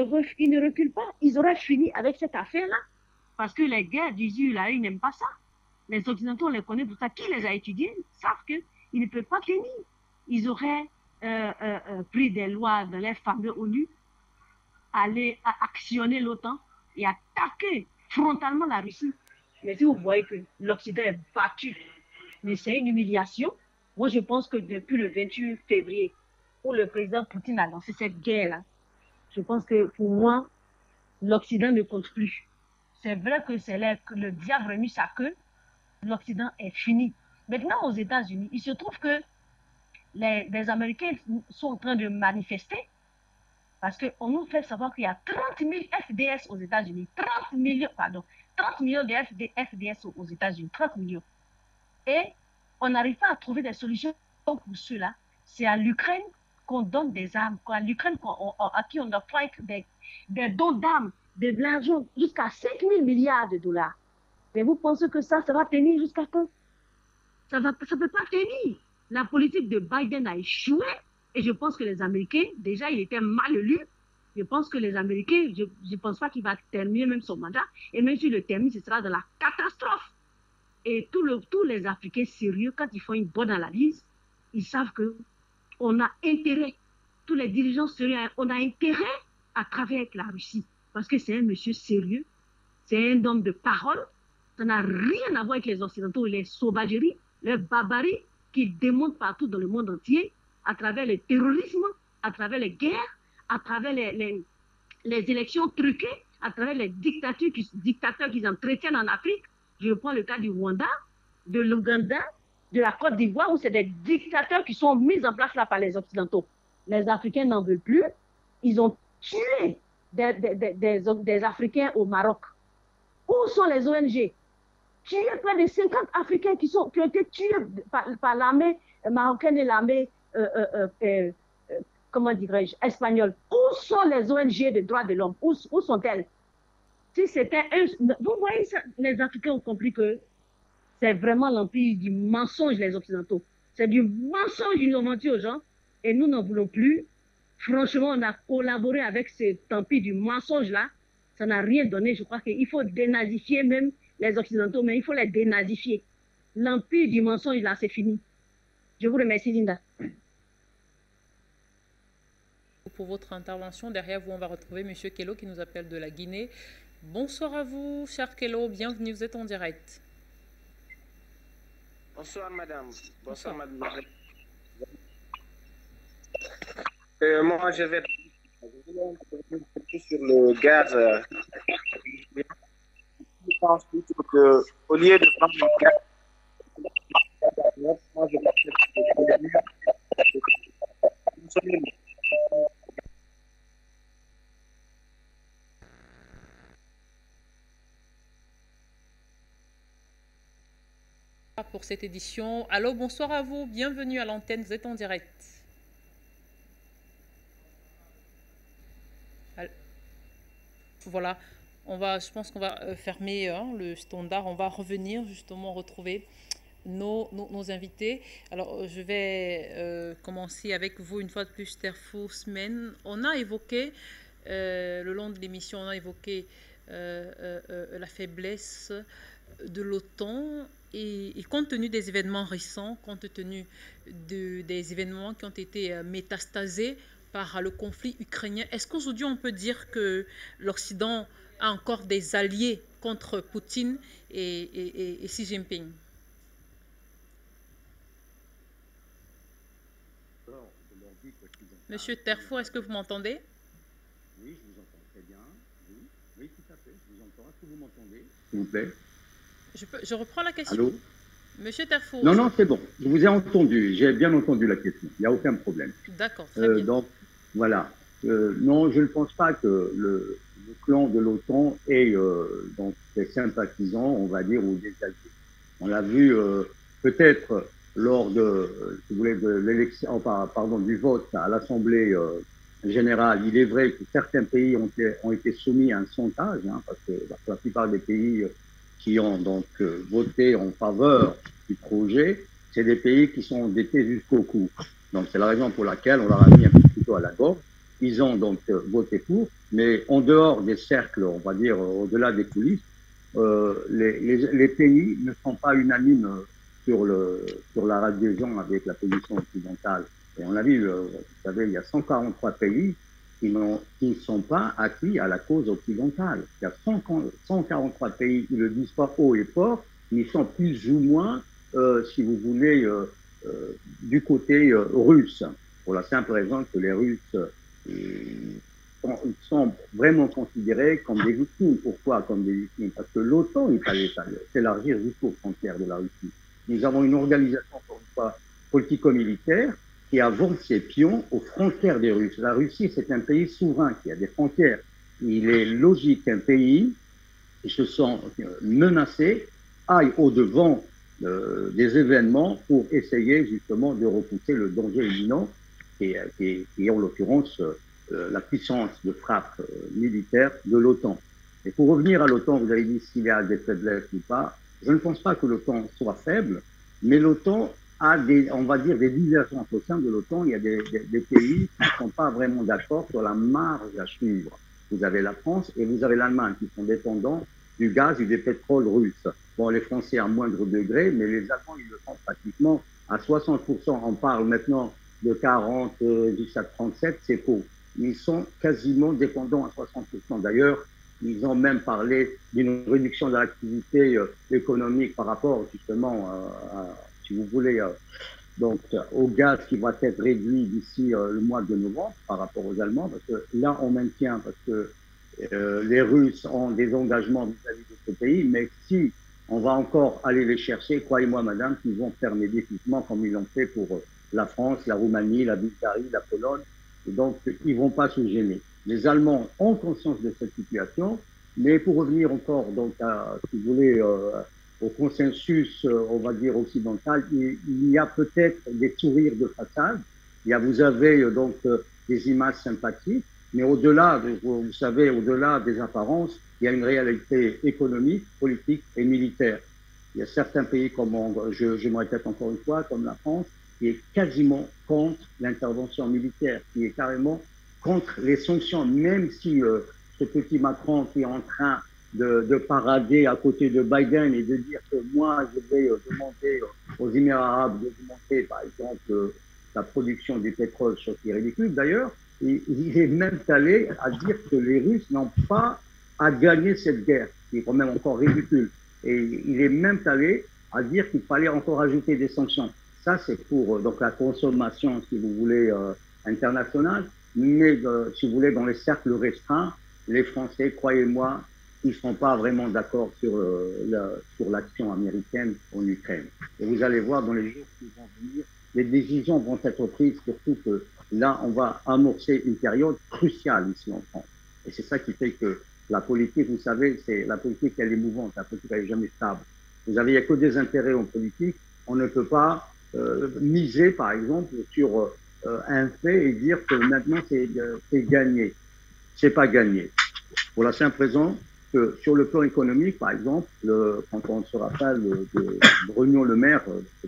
S9: reculent pas. Ils auraient fini avec cette affaire-là. Parce que les guerres d'usure, là, ils n'aiment pas ça. Les Occidentaux, on les connaît pour ça. Qui les a étudiés savent qu'ils ne peuvent pas tenir. Ils auraient pris des lois dans les fameux ONU, aller actionner l'OTAN et attaquer frontalement la Russie. Mais si vous voyez que l'Occident est battu, mais c'est une humiliation. Moi, je pense que depuis le 28 février, où le président Poutine a lancé cette guerre-là, je pense que pour moi, l'Occident ne compte plus. C'est vrai que c'est là que le diable remue sa queue, l'Occident est fini. Maintenant, aux États-Unis, il se trouve que les Américains sont en train de manifester parce qu'on nous fait savoir qu'il y a 30 000 FDS aux États-Unis. 30 millions de FDS aux États-Unis. 30 millions. Et on n'arrive pas à trouver des solutions pour ceux-là. C'est à l'Ukraine qu'on donne des armes, à l'Ukraine à qui on offre des dons d'armes, de l'argent jusqu'à 5 000 milliards de dollars. Mais vous pensez que ça va tenir jusqu'à quand? Ça ne peut pas tenir. La politique de Biden a échoué et je pense que les Américains, déjà, il était mal élu. Je pense que les Américains, je ne pense pas qu'il va terminer même son mandat. Et même si le termine, ce sera de la catastrophe. Et tous les Africains sérieux, quand ils font une bonne analyse, ils savent qu'on a intérêt, tous les dirigeants sérieux, on a intérêt à travailler avec la Russie. Parce que c'est un monsieur sérieux, c'est un homme de parole. Ça n'a rien à voir avec les Occidentaux et les sauvageries, les barbaries qu'ils démontrent partout dans le monde entier, à travers le terrorisme, à travers les guerres, à travers les élections truquées, à travers les dictateurs qu'ils entretiennent en Afrique. Je prends le cas du Rwanda, de l'Ouganda, de la Côte d'Ivoire, où c'est des dictateurs qui sont mis en place là par les Occidentaux. Les Africains n'en veulent plus. Ils ont tué des Africains au Maroc. Où sont les ONG? Tué près de 50 Africains qui ont été tués par l'armée marocaine et l'armée, comment dirais-je, espagnole. Où sont les ONG de droits de l'homme? Où sont-elles? Si c'était vous voyez ça, les Africains ont compris que c'est vraiment l'empire du mensonge, les Occidentaux. C'est du mensonge, ils l'ont menti aux gens, et nous n'en voulons plus. Franchement, on a collaboré avec cet empire du mensonge-là. Ça n'a rien donné. Je crois qu'il faut dénazifier même les Occidentaux, mais il faut les dénazifier. L'empire du mensonge, là, c'est fini. Je vous remercie, Linda.
S5: Pour votre intervention, derrière vous, on va retrouver M. Kello qui nous appelle de la Guinée. Bonsoir à vous, cher Kello, bienvenue, vous êtes en direct.
S11: Bonsoir madame.
S5: Bonsoir.
S11: Madame. Moi je vais intervenir sur le gaz. Je pense plutôt que au lieu de prendre le gaz, moi je vais
S5: pour cette édition. Allô, bonsoir à vous, bienvenue à l'antenne, vous êtes en direct. Voilà, je pense qu'on va fermer le standard, on va revenir justement retrouver nos invités. Alors, je vais commencer avec vous une fois de plus, Terfou Semaine. On a évoqué, le long de l'émission, on a évoqué la faiblesse de l'OTAN et compte tenu des événements récents, compte tenu des événements qui ont été métastasés par le conflit ukrainien, est-ce qu'aujourd'hui on peut dire que l'Occident a encore des alliés contre Poutine et Xi Jinping? Monsieur Terfou, est-ce que vous m'entendez?
S2: Oui, je vous entends très bien. Oui, tout à fait, je vous entends. Est-ce que vous m'entendez, s'il vous plaît?
S5: Je reprends la question.
S2: Allô?
S5: Monsieur Terfou.
S2: Non, c'est bon. Je vous ai entendu. J'ai bien entendu la question. Il n'y a aucun problème.
S5: D'accord, très bien.
S2: Donc, voilà. Non, je ne pense pas que le clan de l'OTAN ait donc des sympathisants, on va dire, ou des alliés. On l'a vu peut-être lors si vous voulez, de l'élection, pardon, du vote à l'Assemblée générale. Il est vrai que certains pays ont été soumis à un sondage, parce que la plupart des pays qui ont donc voté en faveur du projet, c'est des pays qui sont endettés jusqu'au cou. Donc c'est la raison pour laquelle on leur a mis un petit couteau à la gorge. Ils ont donc voté pour, mais en dehors des cercles, on va dire au-delà des coulisses, les pays ne sont pas unanimes sur la adhésion avec la position occidentale. Et on l'a vu, vous savez, il y a 143 pays qui ne sont pas acquis à la cause occidentale. Il y a 143 pays qui le disent pas haut et fort, ils sont plus ou moins, si vous voulez, du côté russe, pour la simple raison que les Russes sont vraiment considérés comme des victimes. Pourquoi comme des victimes? Parce que l'OTAN il fallait s'élargir jusqu'aux frontières de la Russie. Nous avons une organisation, pour une fois, politico-militaire qui avance ses pions aux frontières des Russes. La Russie, c'est un pays souverain qui a des frontières. Il est logique qu'un pays qui se sent menacé aille au-devant des événements pour essayer justement de repousser le danger imminent qui est en l'occurrence la puissance de frappe militaire de l'OTAN. Et pour revenir à l'OTAN, vous avez dit s'il y a des faiblesses ou pas. Je ne pense pas que l'OTAN soit faible, mais l'OTAN a on va dire, des divergences au sein de l'OTAN. Il y a des pays qui ne sont pas vraiment d'accord sur la marge à suivre. Vous avez la France et vous avez l'Allemagne qui sont dépendants du gaz et du pétrole russe. Bon, les Français à moindre degré, mais les Allemands, ils le font pratiquement à 60%. On parle maintenant de 40 jusqu'à 37, c'est faux. Ils sont quasiment dépendants à 60%. D'ailleurs, ils ont même parlé d'une réduction de l'activité économique par rapport justement si vous voulez, donc au gaz qui va être réduit d'ici le mois de novembre par rapport aux Allemands, parce que là on maintient, parce que les Russes ont des engagements vis-à-vis de ce pays, mais si on va encore aller les chercher, croyez-moi madame, qu'ils vont fermer définitivement comme ils l'ont fait pour la France, la Roumanie, la Bulgarie, la Pologne, et donc ils vont pas se gêner. Les Allemands ont conscience de cette situation, mais pour revenir encore donc à, si vous voulez, au consensus, on va dire occidental, il y a peut-être des sourires de façade. Vous avez donc des images sympathiques, mais au-delà, vous savez, au-delà des apparences, il y a une réalité économique, politique et militaire. Il y a certains pays, comme je me répète encore une fois, comme la France, qui est quasiment contre l'intervention militaire, qui est carrément contre les sanctions, même si ce petit Macron qui est en train de parader à côté de Biden et de dire que moi, je vais demander aux Émirats arabes de augmenter, par exemple, la production du pétrole, chose qui est ridicule d'ailleurs, il est même allé à dire que les Russes n'ont pas a gagné cette guerre, qui est quand même encore ridicule. Et il est même allé à dire qu'il fallait encore ajouter des sanctions. Ça, c'est pour donc la consommation, si vous voulez, internationale. Mais si vous voulez, dans les cercles restreints, les Français, croyez-moi, ils ne sont pas vraiment d'accord sur l'action américaine en Ukraine. Et vous allez voir dans les jours qui vont venir, les décisions vont être prises, surtout que là, on va amorcer une période cruciale ici en France. Et c'est ça qui fait que la politique, vous savez, la politique, elle est mouvante, la politique, elle n'est jamais stable. Vous avez, il n'y a que des intérêts en politique. On ne peut pas miser, par exemple, sur un fait et dire que maintenant c'est gagné. C'est pas gagné. Pour la simple raison que sur le plan économique, par exemple, quand on se rappelle de Bruno Le Maire,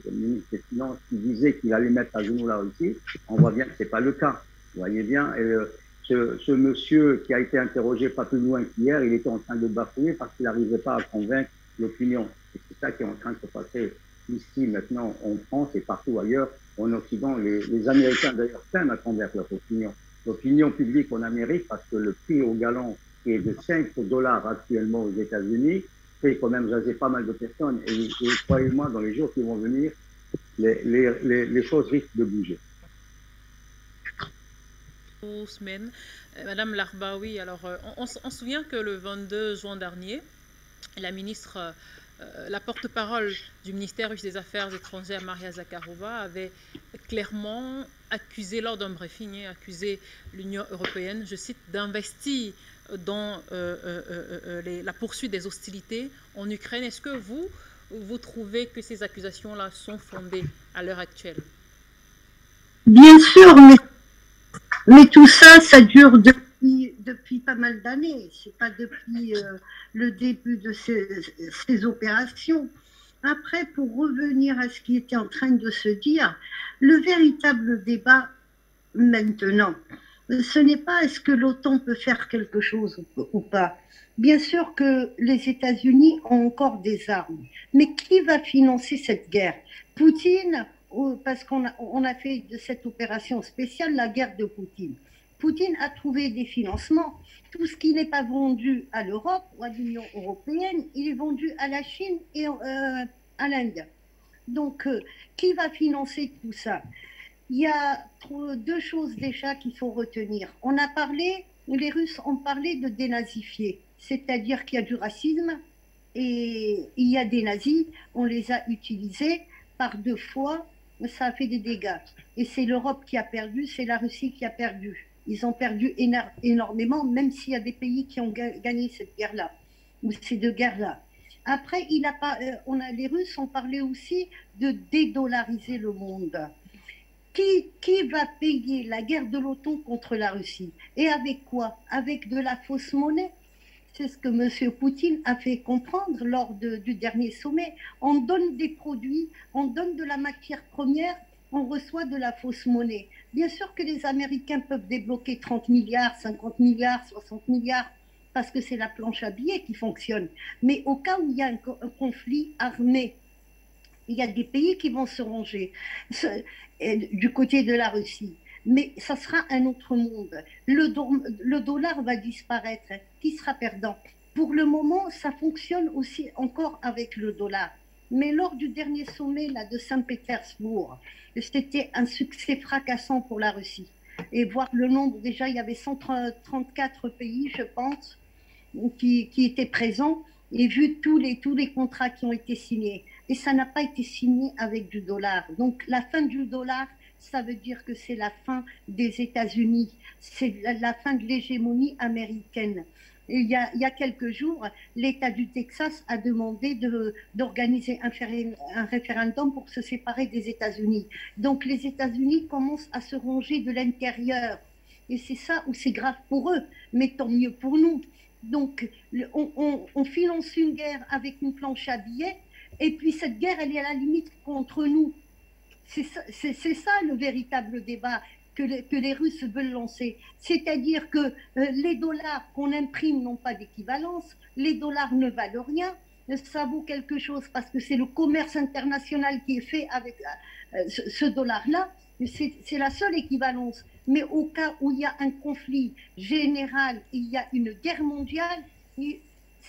S2: le ministre des Finances, qui disait qu'il allait mettre à genoux la Russie, on voit bien que c'est pas le cas. Vous voyez bien. Et ce monsieur qui a été interrogé pas plus loin qu'hier, il était en train de bafouer parce qu'il n'arrivait pas à convaincre l'opinion. Et c'est ça qui est en train de se passer ici, maintenant, en France et partout ailleurs, en Occident. Les Américains, d'ailleurs, peinent à convaincre leur opinion. L'opinion publique en Amérique, parce que le prix au gallon, qui est de $5 actuellement aux États-Unis, fait quand même jaser pas mal de personnes. Et croyez-moi, dans les jours qui vont venir, les choses risquent de bouger.
S5: Semaines. Madame Larbaoui, alors on se souvient que le 22 juin dernier, la ministre, la porte-parole du ministère russe des Affaires étrangères, Maria Zakharova, avait clairement accusé, lors d'un briefing, accusé l'Union européenne, je cite, d'investir dans la poursuite des hostilités en Ukraine. Est-ce que vous trouvez que ces accusations-là sont fondées à l'heure actuelle?
S6: Bien sûr, mais tout ça, ça dure depuis pas mal d'années. C'est pas depuis le début de ces opérations. Après, pour revenir à ce qui était en train de se dire, le véritable débat maintenant, ce n'est pas est-ce que l'OTAN peut faire quelque chose ou pas. Bien sûr que les États-Unis ont encore des armes, mais qui va financer cette guerre? Poutine, parce qu'on a fait de cette opération spéciale la guerre de Poutine. Poutine a trouvé des financements. Tout ce qui n'est pas vendu à l'Europe ou à l'Union européenne, il est vendu à la Chine et à l'Inde. Donc, qui va financer tout ça? Il y a deux choses déjà qu'il faut retenir. Les Russes ont parlé de dénazifier, c'est-à-dire qu'il y a du racisme et il y a des nazis, on les a utilisés par 2 fois, ça a fait des dégâts. Et c'est l'Europe qui a perdu, c'est la Russie qui a perdu. Ils ont perdu énormément, même s'il y a des pays qui ont gagné cette guerre-là, ou ces 2 guerres-là. Après, les Russes ont parlé aussi de dédollariser le monde. Qui va payer la guerre de l'OTAN contre la Russie? Et avec quoi? Avec de la fausse monnaie. C'est ce que M. Poutine a fait comprendre lors du dernier sommet. On donne des produits, on donne de la matière première, on reçoit de la fausse monnaie. Bien sûr que les Américains peuvent débloquer 30 milliards, 50 milliards, 60 milliards, parce que c'est la planche à billets qui fonctionne. Mais au cas où il y a un conflit armé, il y a des pays qui vont se ranger du côté de la Russie. Mais ça sera un autre monde. Le dollar va disparaître. Qui sera perdant? Pour le moment, ça fonctionne aussi encore avec le dollar. Mais lors du dernier sommet là, de Saint-Pétersbourg, c'était un succès fracassant pour la Russie. Et voir le nombre, déjà, il y avait 134 pays, je pense, qui étaient présents, et vu tous les contrats qui ont été signés. Et ça n'a pas été signé avec du dollar. Donc, la fin du dollar, ça veut dire que c'est la fin des États-Unis, c'est la fin de l'hégémonie américaine. Et il y a quelques jours, l'État du Texas a demandé d'organiser un référendum pour se séparer des États-Unis. Donc les États-Unis commencent à se ronger de l'intérieur. Et c'est ça où c'est grave pour eux, mais tant mieux pour nous. Donc on finance une guerre avec une planche à billets, et puis cette guerre, elle est à la limite contre nous. C'est ça le véritable débat que les Russes veulent lancer. C'est-à-dire que les dollars qu'on imprime n'ont pas d'équivalence, les dollars ne valent rien, ça vaut quelque chose parce que c'est le commerce international qui est fait avec ce dollar-là, c'est la seule équivalence. Mais au cas où il y a un conflit général, il y a une guerre mondiale,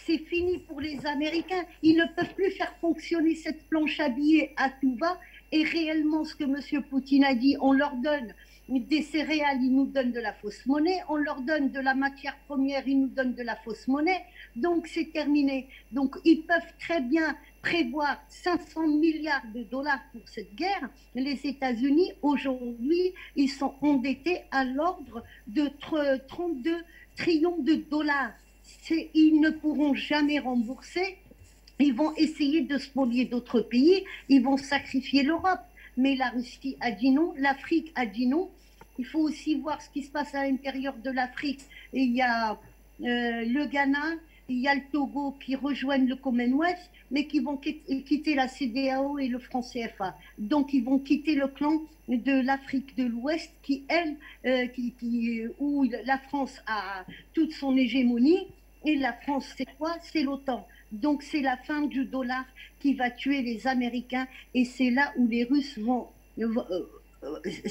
S6: C'est fini pour les Américains. Ils ne peuvent plus faire fonctionner cette planche à billets à tout va. Et réellement, ce que M. Poutine a dit, on leur donne des céréales, ils nous donnent de la fausse monnaie. On leur donne de la matière première, ils nous donnent de la fausse monnaie. Donc, c'est terminé. Donc, ils peuvent très bien prévoir 500 milliards de dollars pour cette guerre. Les États-Unis, aujourd'hui, ils sont endettés à l'ordre de 32 trillions de dollars. Ils ne pourront jamais rembourser. Ils vont essayer de spolier d'autres pays. Ils vont sacrifier l'Europe. Mais la Russie a dit non. L'Afrique a dit non. Il faut aussi voir ce qui se passe à l'intérieur de l'Afrique. Il y a le Ghana, il y a le Togo qui rejoignent le Commonwealth, mais qui vont quitter la CEDEAO et le franc CFA. Donc, ils vont quitter le clan de l'Afrique de l'Ouest, qui, elle, où la France a toute son hégémonie. Et la France, c'est quoi? C'est l'OTAN. Donc, c'est la fin du dollar qui va tuer les Américains. Et c'est là où les Russes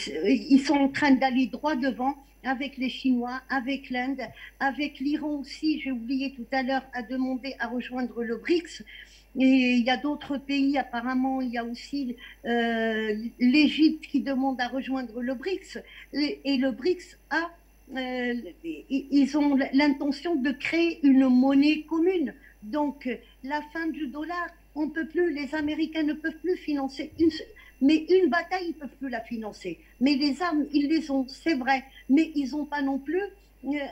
S6: ils sont en train d'aller droit devant avec les Chinois, avec l'Inde, avec l'Iran aussi. J'ai oublié tout à l'heure à demander à rejoindre le BRICS. Et il y a d'autres pays, apparemment, il y a aussi l'Égypte qui demande à rejoindre le BRICS. Et le BRICS ils ont l'intention de créer une monnaie commune. Donc, la fin du dollar, on peut plus, les Américains ne peuvent plus financer une bataille, ils ne peuvent plus la financer. Mais les armes, ils les ont, c'est vrai. Mais ils n'ont pas non plus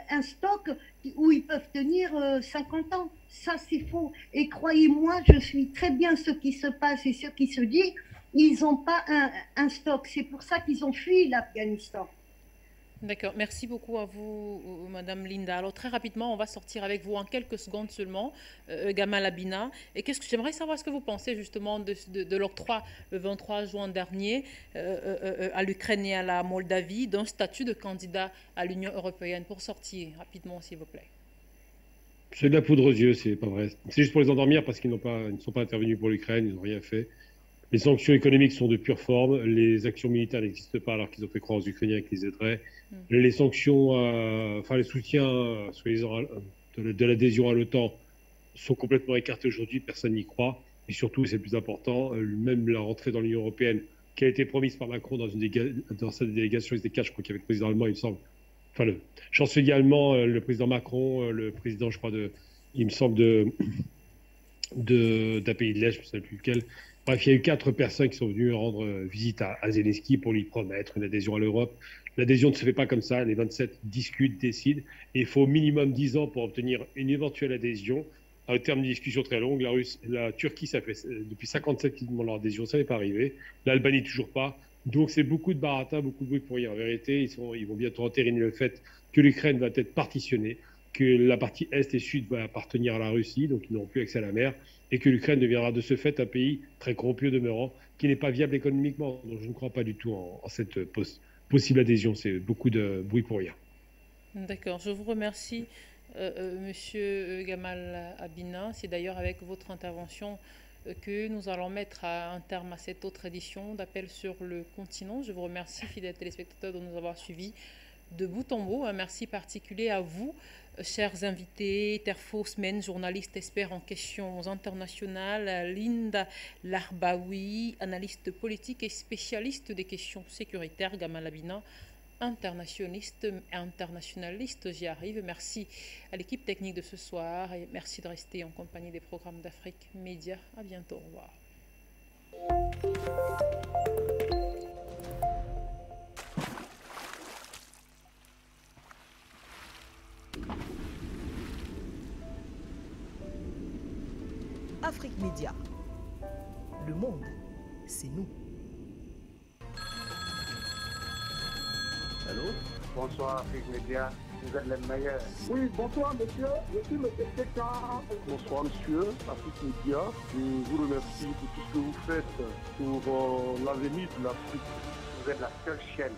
S6: un stock où ils peuvent tenir 50 ans. Ça, c'est faux. Et croyez-moi, je suis très bien ce qui se passe et ce qui se dit. Ils n'ont pas un stock. C'est pour ça qu'ils ont fui l'Afghanistan.
S5: D'accord, merci beaucoup à vous, Madame Linda. Alors très rapidement, on va sortir avec vous en quelques secondes seulement, Gamal Abina. Et j'aimerais savoir ce que vous pensez justement de l'octroi le 23 juin dernier à l'Ukraine et à la Moldavie d'un statut de candidat à l'Union européenne. Pour sortir rapidement, s'il vous plaît.
S7: C'est de la poudre aux yeux, c'est pas vrai. C'est juste pour les endormir parce qu'ils ne sont pas intervenus pour l'Ukraine, ils n'ont rien fait. Les sanctions économiques sont de pure forme. Les actions militaires n'existent pas alors qu'ils ont fait croire aux Ukrainiens qu'ils les aideraient. Les sanctions, les soutiens de l'adhésion à l'OTAN sont complètement écartés aujourd'hui. Personne n'y croit. Et surtout, c'est le plus important, même la rentrée dans l'Union européenne qui a été promise par Macron dans sa délégation, ils étaient 4, je crois qu'il y avait le président allemand, il me semble. Enfin, le chancelier allemand, le président Macron, le président, je crois, il me semble, d'un pays de l'Est, je ne sais plus lequel. Bref, il y a eu 4 personnes qui sont venues rendre visite à Zelensky pour lui promettre une adhésion à l'Europe. L'adhésion ne se fait pas comme ça. Les 27 discutent, décident. Et il faut au minimum 10 ans pour obtenir une éventuelle adhésion. À terme de discussions très longues, la Turquie, ça fait depuis 57 qu'ils demandent leur adhésion, ça n'est pas arrivé. L'Albanie, toujours pas. Donc c'est beaucoup de baratin, beaucoup de bruit pour rien. En vérité, ils vont bientôt entériner le fait que l'Ukraine va être partitionnée, que la partie Est et Sud va appartenir à la Russie, donc ils n'auront plus accès à la mer, et que l'Ukraine deviendra de ce fait un pays très corrompu au demeurant, qui n'est pas viable économiquement. Donc je ne crois pas du tout en cette possible adhésion. C'est beaucoup de bruit pour rien.
S5: D'accord, je vous remercie, Monsieur Gamal Abina. C'est d'ailleurs avec votre intervention que nous allons mettre un terme à cette autre édition d'Appel sur le continent. Je vous remercie, fidèles téléspectateurs, de nous avoir suivis de bout en bout. Un merci particulier à vous, chers invités, Terfosmen, journaliste expert en questions internationales, Linda Larbaoui, analyste politique et spécialiste des questions sécuritaires, Gamal Abina, internationaliste, j'y arrive. Merci à l'équipe technique de ce soir et merci de rester en compagnie des programmes d'Afrique Média. À bientôt, au revoir.
S1: Afrique Média. Le monde, c'est nous.
S3: Allô? Bonsoir Afrique Média, vous êtes les meilleurs.
S4: Oui, bonsoir monsieur, je suis monsieur Kéka.
S12: Bonsoir monsieur, Afrique Média, je vous remercie pour tout ce que vous faites pour l'avenir de l'Afrique.
S3: Vous êtes la seule chaîne